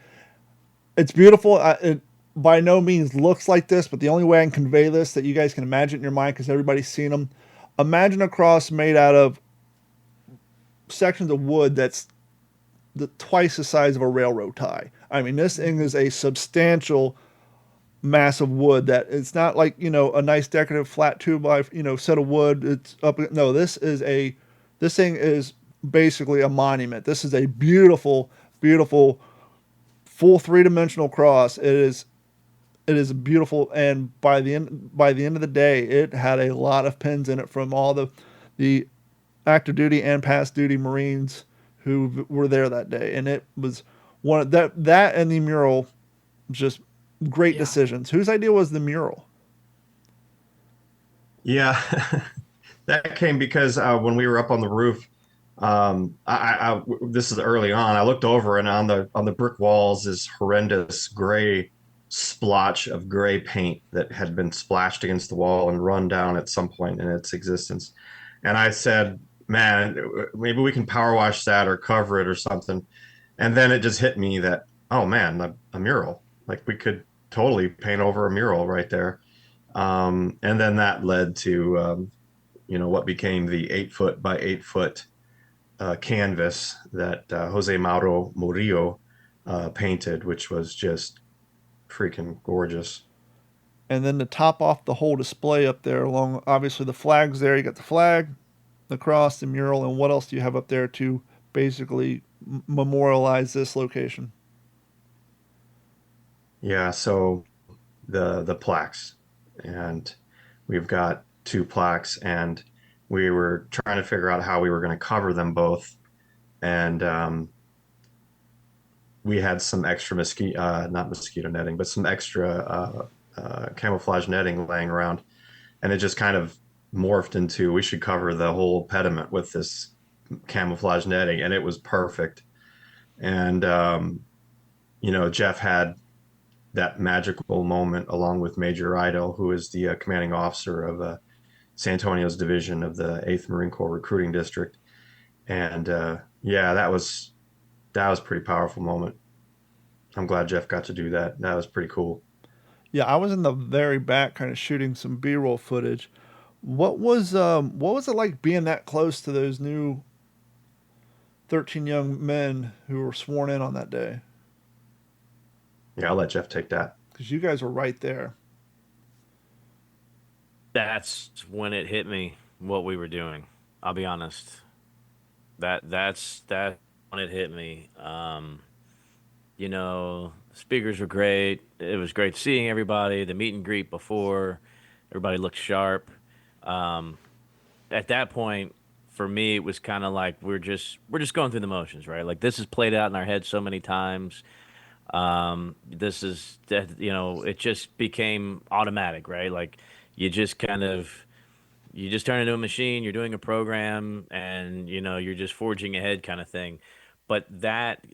it's beautiful. It by no means looks like this, but the only way I can convey this that you guys can imagine in your mind, because everybody's seen them. Imagine a cross made out of sections of wood that's twice the size of a railroad tie. I mean, this thing is a substantial mass of wood that it's not like, a nice decorative flat 2x, set of wood. It's up. No, this thing is basically a monument. This is a beautiful, beautiful, full 3-dimensional cross. It is beautiful. And by the end of the day, it had a lot of pins in it from all the active duty and past duty Marines who were there that day, and it was one of that and the mural, just great Yeah. decisions. Whose idea was the mural? Yeah, that came because when we were up on the roof, this is early on. I looked over, and on the brick walls is horrendous gray splotch of gray paint that had been splashed against the wall and run down at some point in its existence. And I said, "Man, maybe we can power wash that or cover it or something." And then it just hit me that, oh man, a mural. Like we could totally paint over a mural right there. And then that led to what became the 8 foot by 8 foot canvas that Jose Mauro Murillo painted, which was just freaking gorgeous. And then to top off the whole display up there, along obviously the flags there, you got the flag, the cross, the mural, and what else do you have up there to basically memorialize this location? Yeah, so the plaques, and we've got two plaques, and we were trying to figure out how we were going to cover them both, and we had some extra mosquito, not mosquito netting, but some extra camouflage netting laying around, and it just kind of morphed into we should cover the whole pediment with this camouflage netting, and it was perfect. And Jeff had that magical moment along with Major Idle, who is the commanding officer of San Antonio's division of the 8th Marine Corps Recruiting District. And yeah, that was a pretty powerful moment. I'm glad Jeff got to do that. That was pretty cool. Yeah, I was in the very back, kind of shooting some B-roll footage. What was it like being that close to those new 13 young men who were sworn in on that day? Yeah, I'll let Jeff take that. Because you guys were right there. That's when it hit me what we were doing. I'll be honest. That's when it hit me. Speakers were great. It was great seeing everybody. The meet and greet before, everybody looked sharp. Um, at that point, for me, it was kind of like we're just going through the motions, right? Like this is played out in our head so many times. This is that it just became automatic, right? Like you just kind of you just turn into a machine. You're doing a program, and you're just forging ahead, kind of thing. But that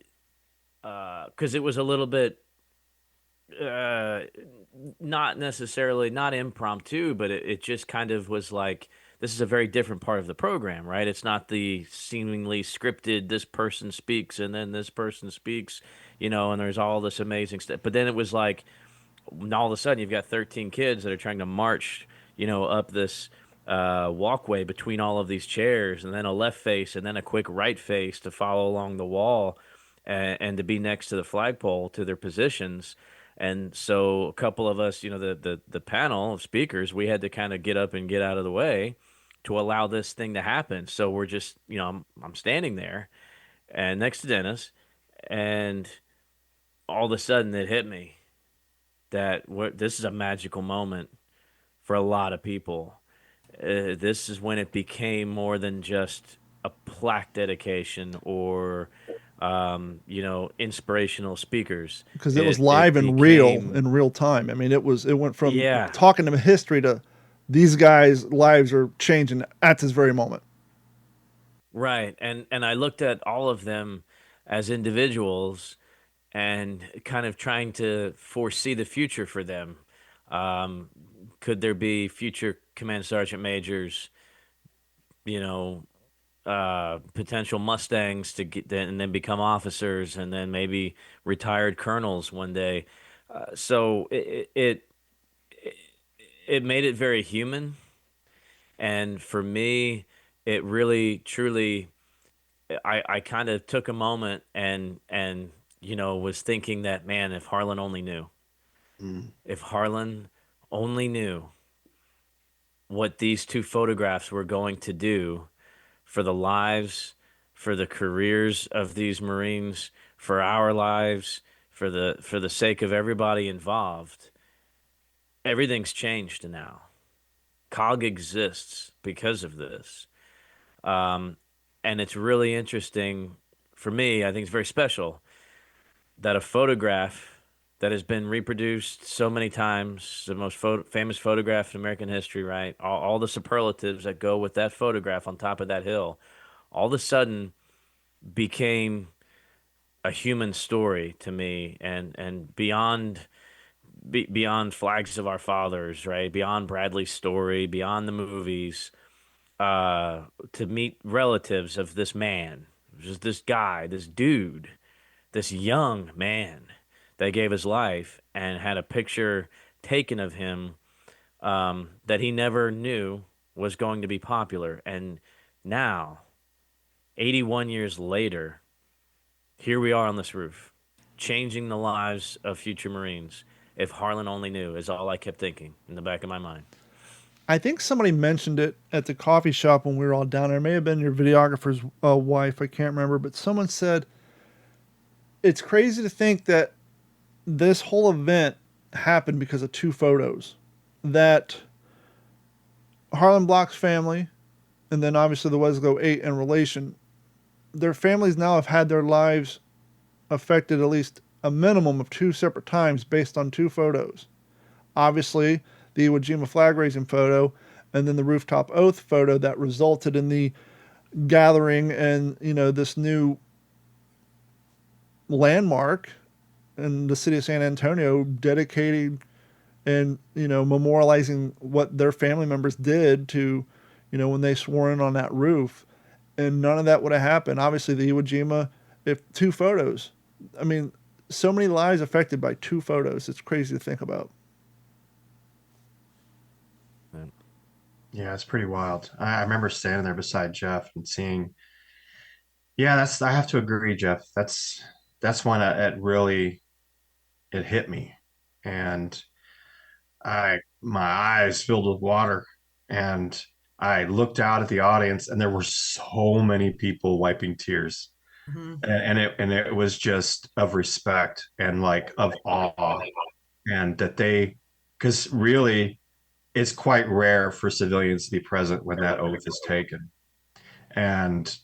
because it was a little bit uh, not necessarily not impromptu, but it just kind of was like this is a very different part of the program, right? It's not the seemingly scripted this person speaks and then this person speaks, and there's all this amazing stuff. But then it was like all of a sudden you've got 13 kids that are trying to march, up this walkway between all of these chairs, and then a left face, and then a quick right face to follow along the wall, and to be next to the flagpole to their positions. And so a couple of us, the panel of speakers, we had to kind of get up and get out of the way to allow this thing to happen. So we're just, I'm standing there and next to Dennis, and all of a sudden it hit me that this is a magical moment for a lot of people. This is when it became more than just a plaque dedication or, inspirational speakers. Because it was It live and real became, in real time. I mean, it went from yeah, talking to history to these guys' lives are changing at this very moment. right. And I looked at all of them as individuals and kind of trying to foresee the future for them. Um, could there be future command sergeant majors, you know, potential Mustangs to get and then become officers and then maybe retired colonels one day. So it made it very human, and for me, it really truly I kind of took a moment and was thinking that, man, if Harlan only knew, Mm. if Harlan only knew what these two photographs were going to do for the lives, for the careers of these Marines, for our lives, for the sake of everybody involved. Everything's changed now. COG exists because of this. Um, and it's really interesting for me, I think it's very special that a photograph that has been reproduced so many times, the most famous photograph in American history, right? All the superlatives that go with that photograph on top of that hill, all of a sudden became a human story to me, and beyond Flags of Our Fathers, right? Beyond Bradley's story, beyond the movies, to meet relatives of this man, just this guy, this dude, this young man that gave his life and had a picture taken of him that he never knew was going to be popular. And now, 81 years later, here we are on this roof, changing the lives of future Marines. If Harlan only knew, is all I kept thinking in the back of my mind. I think somebody mentioned it at the coffee shop when we were all down there. It may have been your videographer's wife. I can't remember, but someone said it's crazy to think that this whole event happened because of two photos. That Harlan Block's family, and then obviously the Wesco 8 in relation, their families now have had their lives affected at least a minimum of two separate times based on two photos. Obviously, the Iwo Jima flag raising photo, and then the Rooftop Oath photo that resulted in the gathering and, this new landmark in the city of San Antonio dedicating and, memorializing what their family members did to, when they swore in on that roof. And none of that would have happened. Obviously, the Iwo Jima, if two photos. I mean, so many lives affected by two photos. It's crazy to think about. Yeah, it's pretty wild. I remember standing there beside Jeff and seeing. Yeah, I have to agree, Jeff. That's one that really it hit me, and my eyes filled with water, and I looked out at the audience, and there were so many people wiping tears, Mhm. and it was just of respect and like of awe, and that because really, it's quite rare for civilians to be present when that oath is taken, and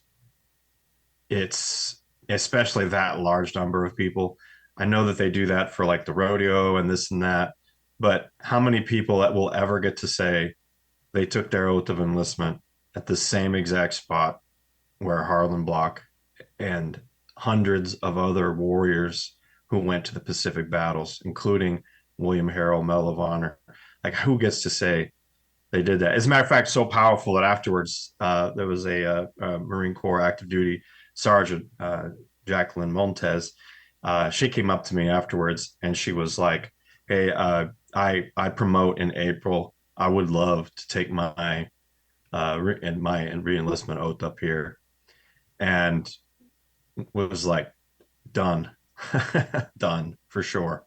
it's especially that large number of people. I know that they do that for like the rodeo and this and that, but how many people that will ever get to say they took their oath of enlistment at the same exact spot where Harlan Block and hundreds of other warriors who went to the Pacific battles, including William Harrell, Medal of Honor, like who gets to say they did that? As a matter of fact, so powerful that afterwards there was a Marine Corps active duty sergeant, Jacqueline Montes. She came up to me afterwards and she was like, "Hey, I promote in April. I would love to take my re-enlistment oath up here," and was like, "Done, done for sure."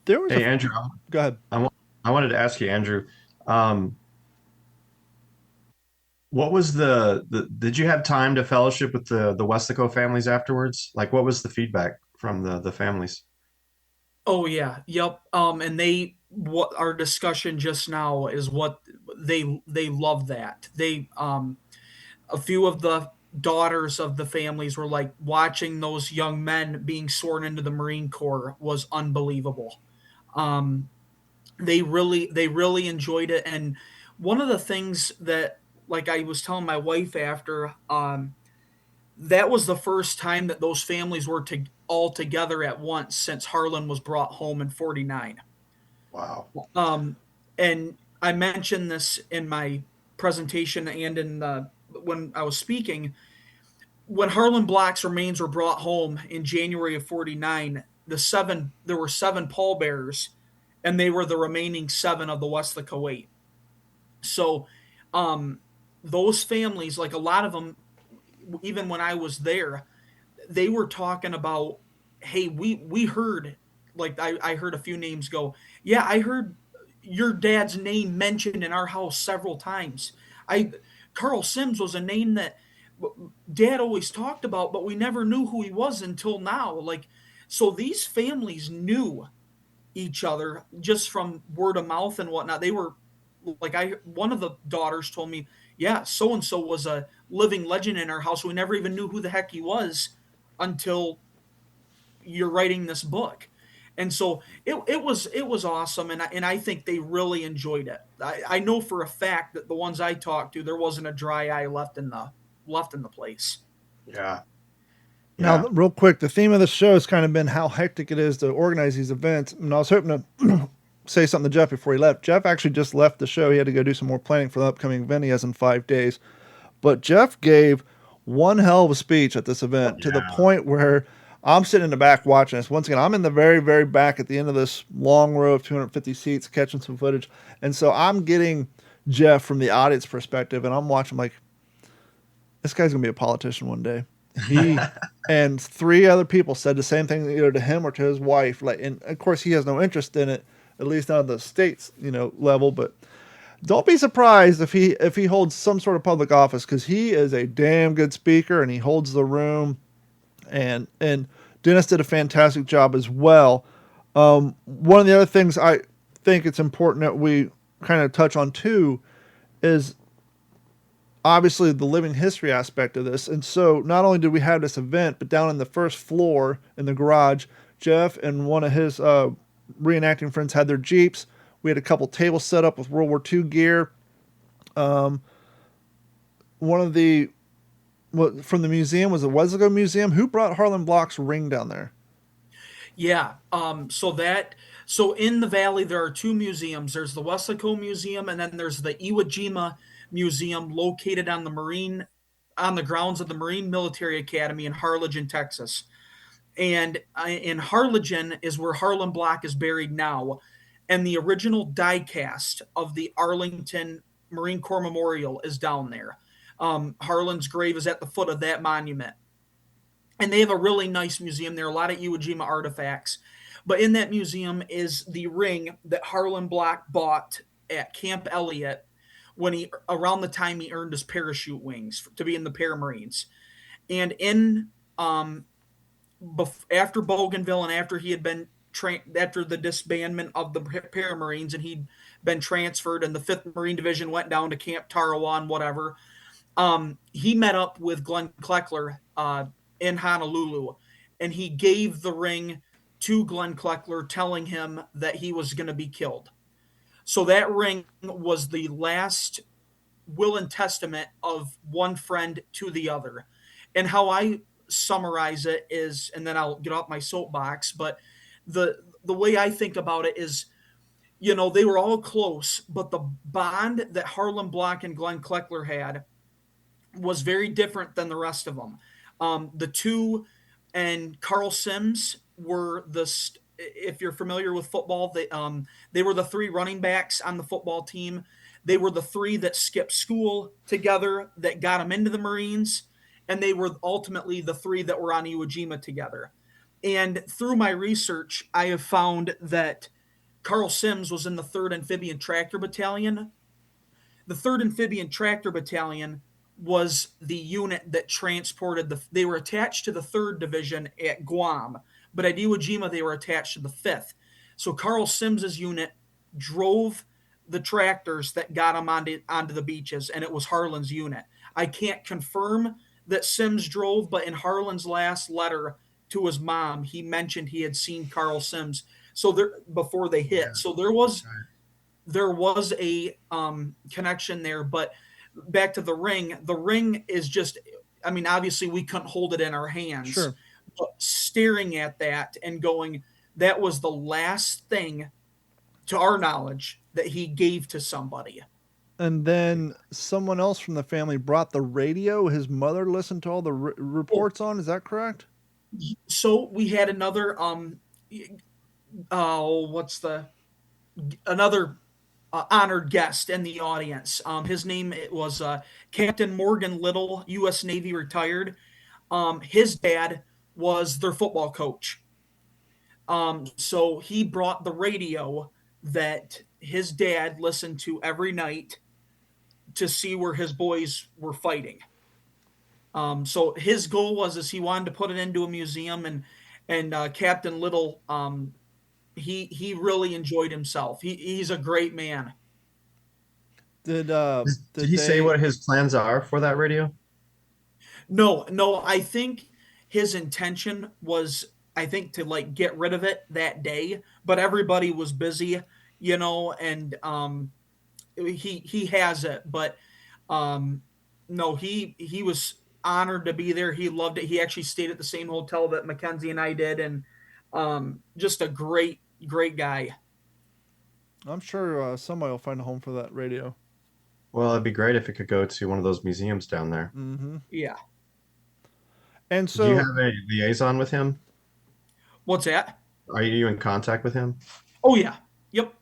There was Hey, Andrew, Go ahead. I wanted to ask you, Andrew, um, what was did you have time to fellowship with the Westico families afterwards? Like, what was the feedback from the families? Oh yeah, yep. And what our discussion just now is what they love that. A few of the daughters of the families were like watching those young men being sworn into the Marine Corps was unbelievable. Um, they really enjoyed it, and one of the things that, like I was telling my wife after, that was the first time that those families were all together at once since Harlan was brought home in '49. Wow. Um, and I mentioned this in my presentation and when I was speaking. When Harlan Black's remains were brought home in January of '49, there were seven pallbearers, and they were the remaining seven of the Westlake 8. So, um, those families, like a lot of them, even when I was there, they were talking about, hey, we heard, like I heard a few names go, yeah, I heard your dad's name mentioned in our house several times. I Carl Sims was a name that dad always talked about, but we never knew who he was until now. Like, so these families knew each other just from word of mouth and whatnot. They were like I one of the daughters told me, yeah, so and so was a living legend in our house. We never even knew who the heck he was until you're writing this book. And so it was awesome, and I think they really enjoyed it. I know for a fact that the ones I talked to, there wasn't a dry eye left in the place. Yeah. Now, Yeah. real quick, the theme of the show has kind of been how hectic it is to organize these events. And I was hoping to say something to Jeff before he left. Jeff actually just left the show. He had to go do some more planning for the upcoming event he has in 5 days. But Jeff gave one hell of a speech at this event to the Yeah. point where I'm sitting in the back watching this. Once again, I'm in the very, very back at the end of this long row of 250 seats catching some footage. And so I'm getting Jeff from the audience perspective, and I'm watching like, this guy's going to be a politician one day. He and three other people said the same thing either to him or to his wife. Like, and of course, he has no interest in it, at least not at the states, level. But don't be surprised if he holds some sort of public office, because he is a damn good speaker and he holds the room. And Dennis did a fantastic job as well. One of the other things I think it's important that we kind of touch on too is obviously the living history aspect of this. And so not only did we have this event, but down in the first floor in the garage, Jeff and one of his reenacting friends had their Jeeps. We had a couple tables set up with World War II gear. One of the from the museum was the Wesleyan Museum. Who brought Harlan Block's ring down there? Yeah. So in the valley there are two museums. There's the Weslaco Museum, and then there's the Iwo Jima Museum, located on the grounds of the Marine Military Academy in Harlingen, Texas. And in Harlingen is where Harlan Block is buried now, and the original diecast of the Arlington Marine Corps Memorial is down there. Harlan's grave is at the foot of that monument, and they have a really nice museum there. A lot of Iwo Jima artifacts, but in that museum is the ring that Harlan Block bought at Camp Elliott when he around the time he earned his parachute wings to be in the Paramarines. And in after Bougainville, and after he had been after the disbandment of the Paramarines, and he'd been transferred, and the Fifth Marine Division went down to Camp Tarawa and whatever. He met up with Glenn Kleckler in Honolulu, and he gave the ring to Glenn Kleckler, telling him that he was going to be killed. So that ring was the last will and testament of one friend to the other. And how I summarize it is, and then I'll get off my soapbox, but the way I think about it is, they were all close, but the bond that Harlan Block and Glenn Kleckler had was very different than the rest of them. The two and Carl Sims were if you're familiar with football, they were the three running backs on the football team. They were the three that skipped school together that got them into the Marines, and they were ultimately the three that were on Iwo Jima together. And through my research, I have found that Carl Sims was in the 3rd Amphibian Tractor Battalion. The 3rd Amphibian Tractor Battalion was the unit that transported they were attached to the 3rd Division at Guam, but at Iwo Jima they were attached to the 5th. So Carl Sims's unit drove the tractors that got him onto the beaches, and it was Harlan's unit. I can't confirm that Sims drove, but in Harlan's last letter to his mom, he mentioned he had seen Carl Sims before they hit. Yeah. So there was a connection there. But back to the ring. The ring is just, I mean, obviously we couldn't hold it in our hands. Sure. But staring at that and going, that was the last thing, to our knowledge, that he gave to somebody. And then someone else from the family brought the radio his mother listened to all the reports on. Is that correct? So we had another another honored guest in the audience. His name was Captain Morgan Little, U.S. Navy retired. His dad was their football coach. So he brought the radio that his dad listened to every night to see where his boys were fighting. So his goal is he wanted to put it into a museum, and Captain Little, he really enjoyed himself. He's a great man. Did Did he say they? what his plans are for that radio? No, I think his intention was, I think, to like get rid of it that day, but everybody was busy, and he has it, but um no, he was honored to be there. He loved it. He actually stayed at the same hotel that Mackenzie and I did, and just a great guy. I'm sure somebody will find a home for that radio. Well, it'd be great if it could go to one of those museums down there. Mm-hmm. Yeah. And Do you so, have a liaison with him? What's that? Are you in contact with him? Oh yeah. Yep.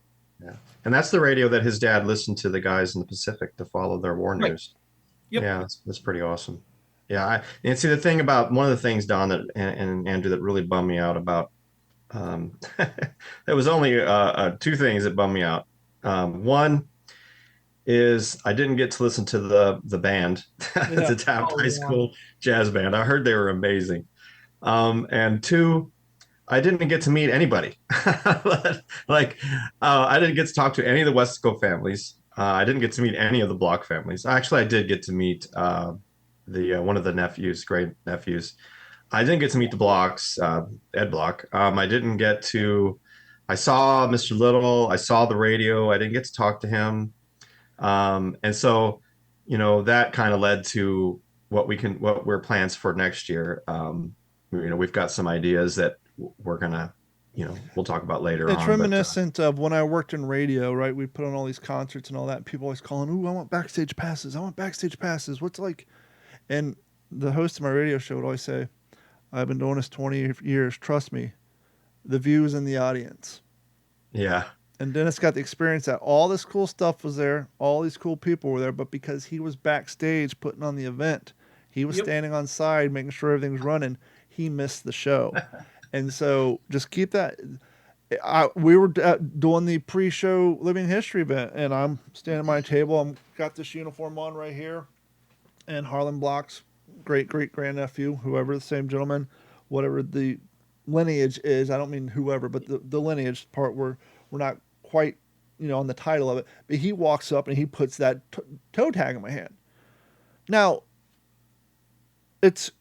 Yeah. And that's the radio that his dad listened to the guys in the Pacific to follow their war Right. news. Yep. Yeah, that's pretty awesome. Yeah, and see the thing about one of the things, Don, that and Andrew, that really bummed me out about there was only two things that bummed me out. One is I didn't get to listen to the band, yeah, the Taft Oh High yeah. School Jazz Band. I heard they were amazing. And two, I didn't get to meet anybody. like, I didn't get to talk to any of the Westico families. I didn't get to meet any of the Block families. Actually, I did get to meet the one of the nephews, great nephews. I didn't get to meet the Blocks, Ed Block. I didn't get to. I saw Mr. Little. I saw the radio. I didn't get to talk to him. And so, that kind of led to what we're plans for next year. We've got some ideas that we're gonna, we'll talk about later it's on. But reminiscent of when I worked in radio. Right, we put on all these concerts and all that. People always calling, "Ooh, I want backstage passes. I want backstage passes." What's like? And the host of my radio show would always say, "I've been doing this 20 years. Trust me, the views in the audience." yeah, And Dennis got the experience that all this cool stuff was there, all these cool people were there, but because he was backstage putting on the event, he was Yep. standing on side making sure everything was running, he missed the show. And so just keep that. We were doing the pre-show living history event, and I'm standing at my table. I'm got this uniform on right here, and Harlan Block's great great grandnephew, whoever, the same gentleman, whatever the lineage is. I don't mean whoever, but the lineage part we're not quite on the title of it. But he walks up and he puts that toe tag in my hand. Now it's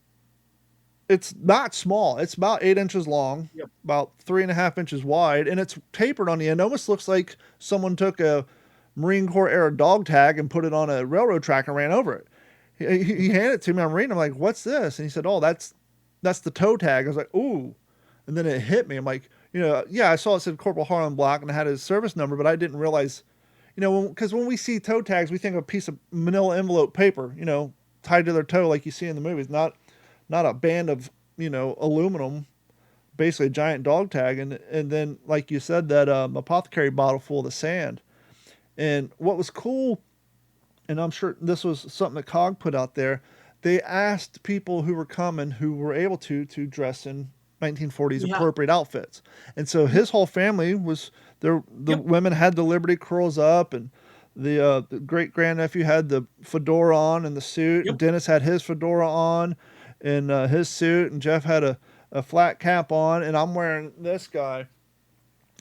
not small. It's about 8 inches long, Yep. about 3.5 inches wide, and it's tapered on the end. It almost looks like someone took a Marine Corps era dog tag and put it on a railroad track and ran over it. He handed it to me. I'm reading. I'm like, "What's this?" And he said, "Oh, that's the toe tag." I was like, "Ooh," and then it hit me. I'm like, yeah, I saw it said Corporal Harlan Block and I had his service number, but I didn't realize, because when we see toe tags, we think of a piece of manila envelope paper, tied to their toe like you see in the movies, not a band of aluminum, basically a giant dog tag, and then like you said that apothecary bottle full of the sand. And what was cool, and I'm sure this was something that COG put out there, they asked people who were coming who were able to dress in 1940s Yeah. appropriate outfits. And so his whole family was there. The Yep. women had the Liberty curls up, and the great grandnephew had the fedora on and the suit. And Yep. Dennis had his fedora on and his suit, and Jeff had a flat cap on, and I'm wearing this guy.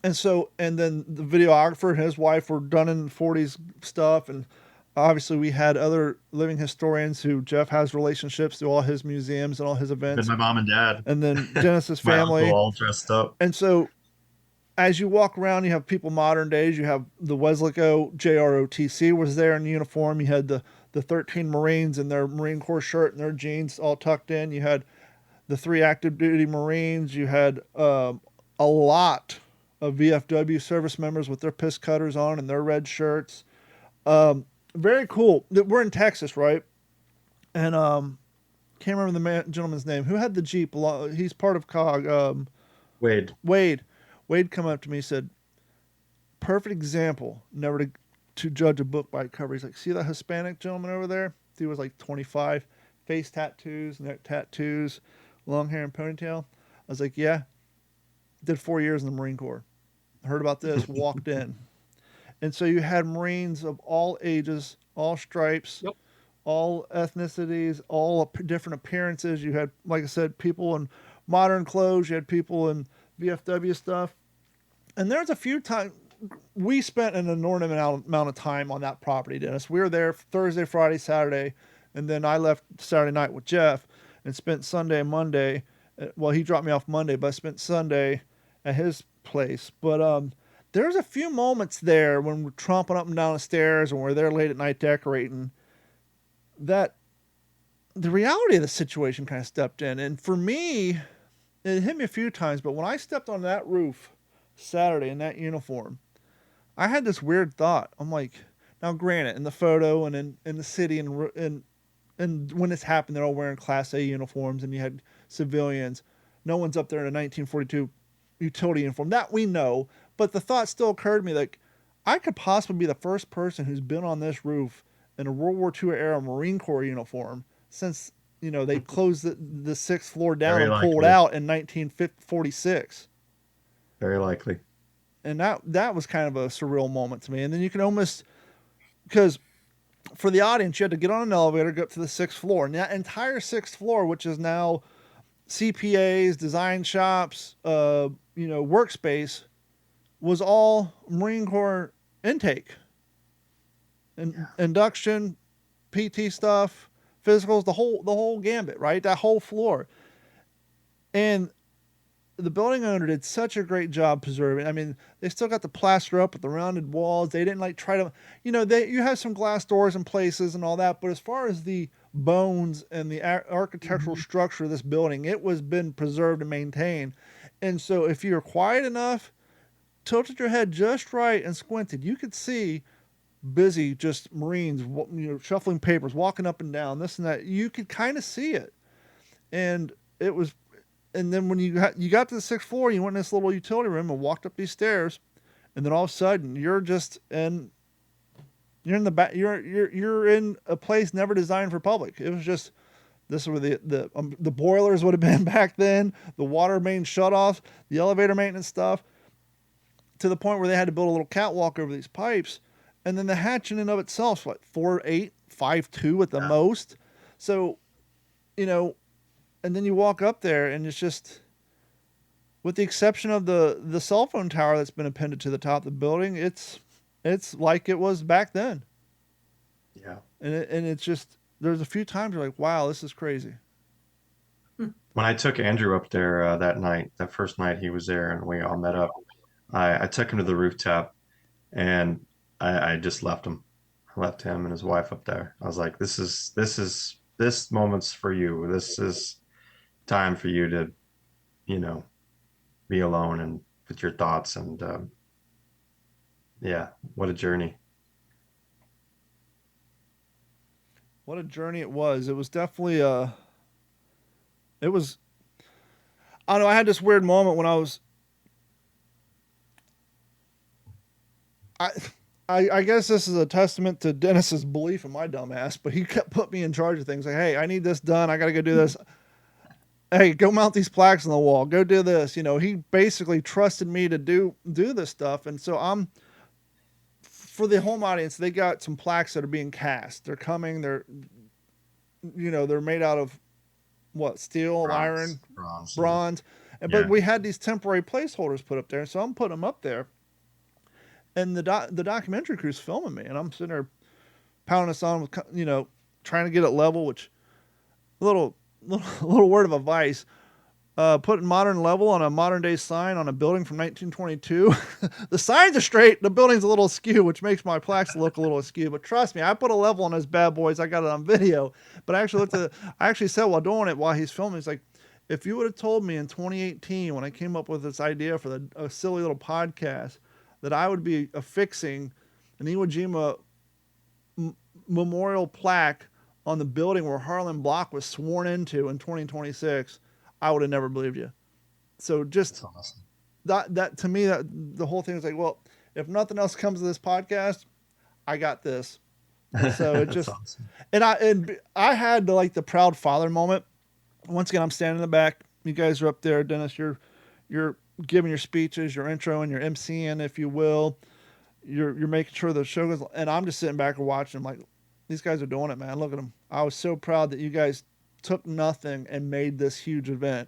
And so, and then the videographer and his wife were done in 40s stuff. And obviously we had other living historians who Jeff has relationships to all his museums and all his and events. my mom and dad, And then Dennis's my family. uncle, all dressed up. And so as you walk around, you have people modern days. You have the Weslico JROTC was there in uniform. You had the 13 Marines in their Marine Corps shirt and their jeans all tucked in. You had the 3 active duty Marines. You had a lot of VFW service members with their piss cutters on and their red shirts. Very cool. We're in Texas, right? And can't remember the gentleman's name. Who had the Jeep? He's part of COG. Wade, Wade come up to me and said, perfect example, never to judge a book by its cover. He's like, see that Hispanic gentleman over there? He was like 25, face tattoos, neck tattoos, long hair and ponytail. I was like, yeah, did 4 years in the Marine Corps. Heard about this, walked in. And so you had Marines of all ages, all stripes, Yep. all ethnicities, all different appearances. You had, like I said, people in modern clothes. You had people in VFW stuff. And there's a few times, we spent an inordinate amount of time on that property, Dennis. We were there Thursday, Friday, Saturday, and then I left Saturday night with Jeff and spent Sunday and Monday. Well, he dropped me off Monday, but I spent Sunday at his place. But there's a few moments there when we're tromping up and down the stairs and we're there late at night decorating that the reality of the situation kind of stepped in. And for me, it hit me a few times, but when I stepped on that roof Saturday in that uniform, I had this weird thought. I'm like, now granted, in the photo and in the city and when this happened, they're all wearing Class A uniforms and you had civilians. No one's up there in a 1942 utility uniform. That we know. But the thought still occurred to me, like, I could possibly be the first person who's been on this roof in a World War II era Marine Corps uniform since, they closed the sixth floor down Very and likely. pulled out in 1946. Very likely. And that was kind of a surreal moment to me. And then you can almost, because for the audience, you had to get on an elevator, go up to the sixth floor. And that entire sixth floor, which is now CPAs, design shops, workspace, was all Marine Corps intake. And induction, PT stuff, physicals, the whole gambit, right? That whole floor. And the building owner did such a great job preserving. I mean, they still got the plaster up with the rounded walls. They didn't try to, you have some glass doors in places and all that. But as far as the bones and the architectural structure of this building, it was been preserved and maintained. And so if you're quiet enough, tilted your head just right and squinted, you could see busy just Marines, shuffling papers, walking up and down, this and that. You could kind of see it. And it was, and then when you got to the sixth floor, you went in this little utility room and walked up these stairs, and then all of a sudden you're in the back. You're in a place never designed for public. It was just, this is where the boilers would have been back then, the water main shutoffs, the elevator maintenance stuff, to the point where they had to build a little catwalk over these pipes, and then the hatch in and of itself, 4'8", 5'2" at the most. So, and then you walk up there, and it's just, with the exception of the cell phone tower that's been appended to the top of the building, it's like it was back then. Yeah. And it's just, there's a few times you're like, wow, this is crazy. When I took Andrew up there that first night he was there and we all met up, I took him to the rooftop and I just left him. I left him and his wife up there. I was like, this moment's for you. This is time for you to, be alone and with your thoughts. And what a journey. What a journey it was. It was definitely I don't know, I had this weird moment when I guess this is a testament to Dennis's belief in my dumb ass, but he kept putting me in charge of things. Like, hey, I need this done. I got to go do this. Hey, go mount these plaques on the wall. Go do this. He basically trusted me to do this stuff. And so for the home audience, they got some plaques that are being cast. They're coming. They're made out of what? Steel, iron, bronze. But we had these temporary placeholders put up there. So I'm putting them up there. And the documentary crew's filming me, and I'm sitting there pounding this on with, trying to get it level. Which little word of advice: putting modern level on a modern day sign on a building from 1922. The signs are straight, the building's a little askew, which makes my plaques look a little askew. But trust me, I put a level on those bad boys. I got it on video. But I actually said while doing it, while he's filming, he's like, if you would have told me in 2018 when I came up with this idea for a silly little podcast, that I would be affixing an Iwo Jima memorial plaque on the building where Harlan Block was sworn into in 2026, I would have never believed you. So just That's awesome. that to me, that the whole thing is like, well, if nothing else comes to this podcast, I got this. So it just, awesome. and I had the proud father moment. Once again, I'm standing in the back. You guys are up there, Dennis. You're giving your speeches, your intro, and your MCing, if you will. You're making sure the show goes, and I'm just sitting back and watching. I'm like, these guys are doing it, man. Look at them. I was so proud that you guys took nothing and made this huge event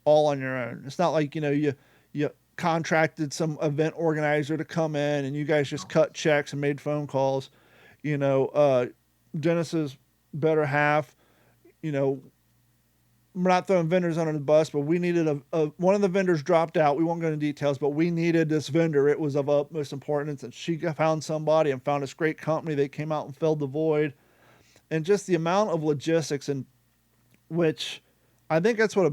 all on your own. It's not like you contracted some event organizer to come in, and you guys just cut checks and made phone calls. Dennis's better half, you know, we're not throwing vendors under the bus, but we needed one of the vendors dropped out. We won't go into details, but we needed this vendor. It was of utmost importance, and she found somebody and found this great company. They came out and filled the void, and just the amount of logistics, and which I think that's what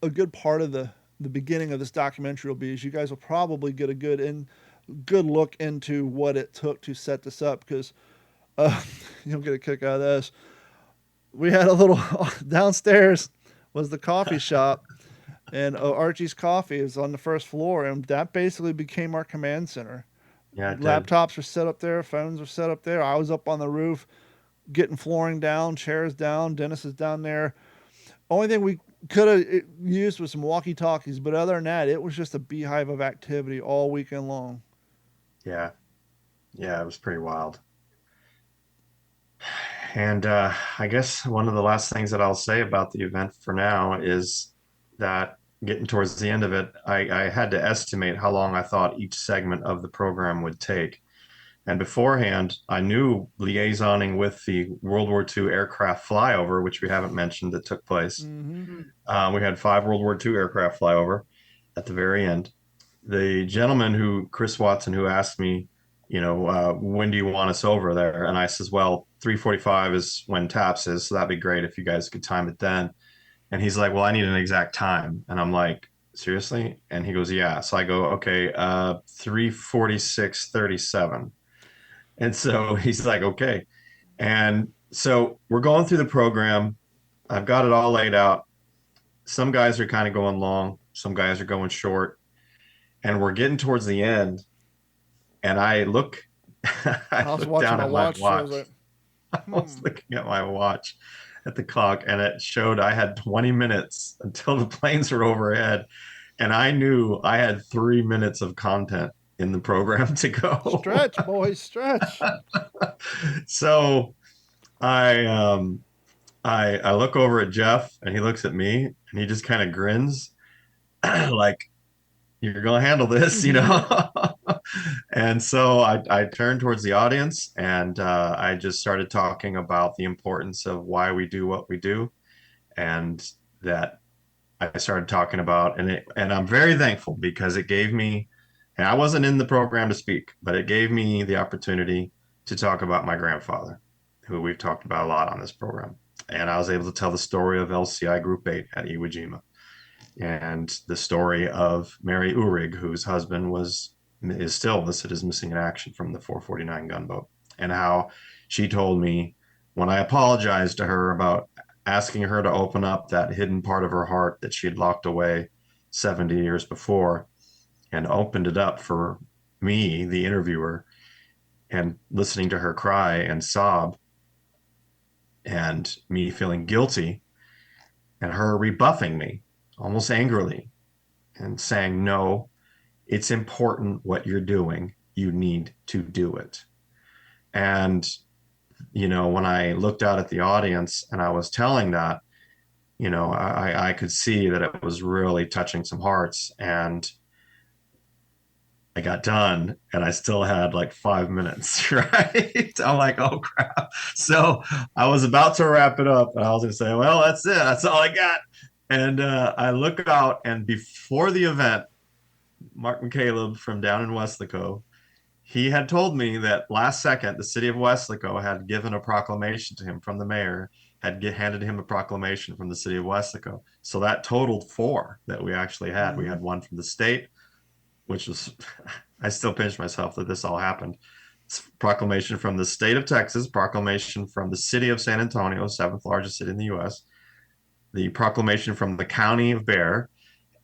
a good part of the beginning of this documentary will be. Is you guys will probably get a good look into what it took to set this up, because you'll get a kick out of this. We had a little downstairs was the coffee shop, and Archie's Coffee is on the first floor, and that basically became our command center. Yeah, laptops were set up there, phones were set up there. I was up on the roof getting flooring down, chairs down. Dennis is down there. Only thing we could have used was some walkie-talkies, but other than that, it was just a beehive of activity all weekend long. Yeah, it was pretty wild. And I guess one of the last things that I'll say about the event for now is that getting towards the end of it, I had to estimate how long I thought each segment of the program would take. And beforehand, I knew liaisoning with the World War II aircraft flyover, which we haven't mentioned, that took place. Mm-hmm. We had 5 World War II aircraft flyover at the very end. The gentleman Chris Watson, who asked me, when do you want us over there? And I says, well, 3:45 is when TAPS is, so that'd be great if you guys could time it then. And he's like, well, I need an exact time. And I'm like, seriously? And he goes, yeah. So I go, okay, 3:46:37. And so he's like, okay. And so we're going through the program. I've got it all laid out. Some guys are kind of going long. Some guys are going short. And we're getting towards the end. And I look, I was watching down my at watch. my I watch. was like, I was looking at my watch at the clock, and it showed I had 20 minutes until the planes were overhead. And I knew I had 3 minutes of content in the program to go. Stretch, boys, stretch. So I look over at Jeff, and he looks at me, and he just kind of grins like, you're going to handle this, And so I turned towards the audience, and I just started talking about the importance of why we do what we do. And that I started talking about, and I'm very thankful, because it gave me, and I wasn't in the program to speak, but it gave me the opportunity to talk about my grandfather, who we've talked about a lot on this program. And I was able to tell the story of LCI Group 8 at Iwo Jima, and the story of Mary Uhrig, whose husband is still listed as missing in action from the 449 gunboat, and how she told me, when I apologized to her about asking her to open up that hidden part of her heart that she had locked away 70 years before, and opened it up for me, the interviewer, and listening to her cry and sob, and me feeling guilty, and her rebuffing me almost angrily and saying, no, it's important what you're doing. You need to do it. And, when I looked out at the audience and I was telling that, I could see that it was really touching some hearts. And I got done, and I still had like 5 minutes, right? I'm like, oh crap. So I was about to wrap it up, and I was going to say, well, that's it. That's all I got. And I look out, and before the event, Mark McCaleb from down in Weslaco, he had told me that last second, the city of Weslaco had given a proclamation to him from the mayor, handed him a proclamation from the city of Weslaco. So that totaled 4 that we actually had. We had one from the state, which was, I still pinch myself that this all happened. Proclamation from the state of Texas, proclamation from the city of San Antonio, 7th largest city in the U.S., the proclamation from the county of Bear,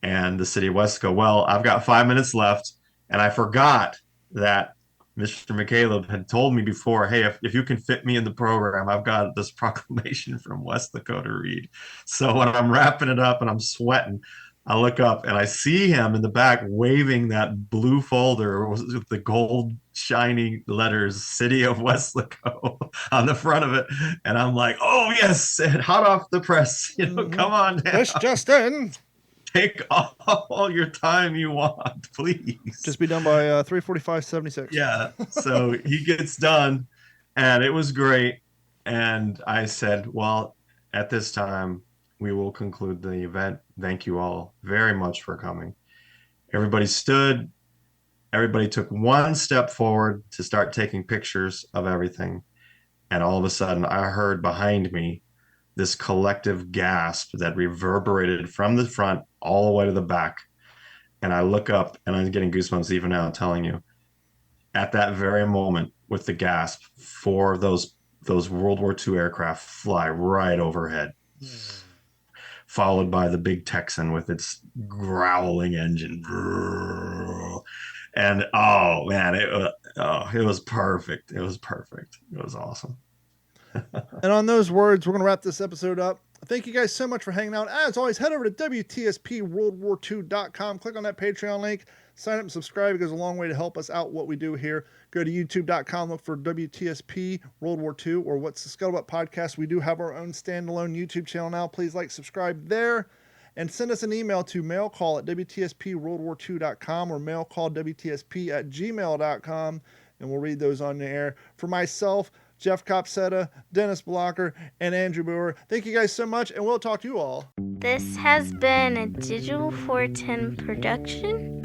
and the city of Wesco. Well, I've got 5 minutes left, and I forgot that Mr. McCaleb had told me before, hey, if you can fit me in the program, I've got this proclamation from Wesco to read. So when I'm wrapping it up and I'm sweating, I look up and I see him in the back waving that blue folder with the gold shiny letters, City of Weslaco, on the front of it. And I'm like, oh, yes, and hot off the press, come on down. This just in. take all your time you want, please. Just be done by 3:45:76. Yeah. So he gets done, and it was great. And I said, well, at this time, we will conclude the event. Thank you all very much for coming. Everybody stood. Everybody took one step forward to start taking pictures of everything. And all of a sudden, I heard behind me this collective gasp that reverberated from the front all the way to the back. And I look up, and I'm getting goosebumps even now telling you. At that very moment, with the gasp, four of those World War II aircraft fly right overhead, followed by the big Texan with its growling engine. And oh man, it was perfect. It was perfect. It was awesome. And on those words, we're going to wrap this episode up. Thank you guys so much for hanging out. As always, head over to WTSPWorldWar2.com. Click on that Patreon link. Sign up and subscribe. It goes a long way to help us out what we do here. Go to YouTube.com. Look for WTSP World War II or What's the Scuttlebutt Podcast. We do have our own standalone YouTube channel now. Please like, subscribe there. And send us an email to mailcall@WTSPWorldWar2.com or mailcallwtsp@gmail.com. And we'll read those on the air. For myself, Jeff Copsetta, Dennis Blocker, and Andrew Brewer, thank you guys so much, and we'll talk to you all. This has been a Digital 410 production.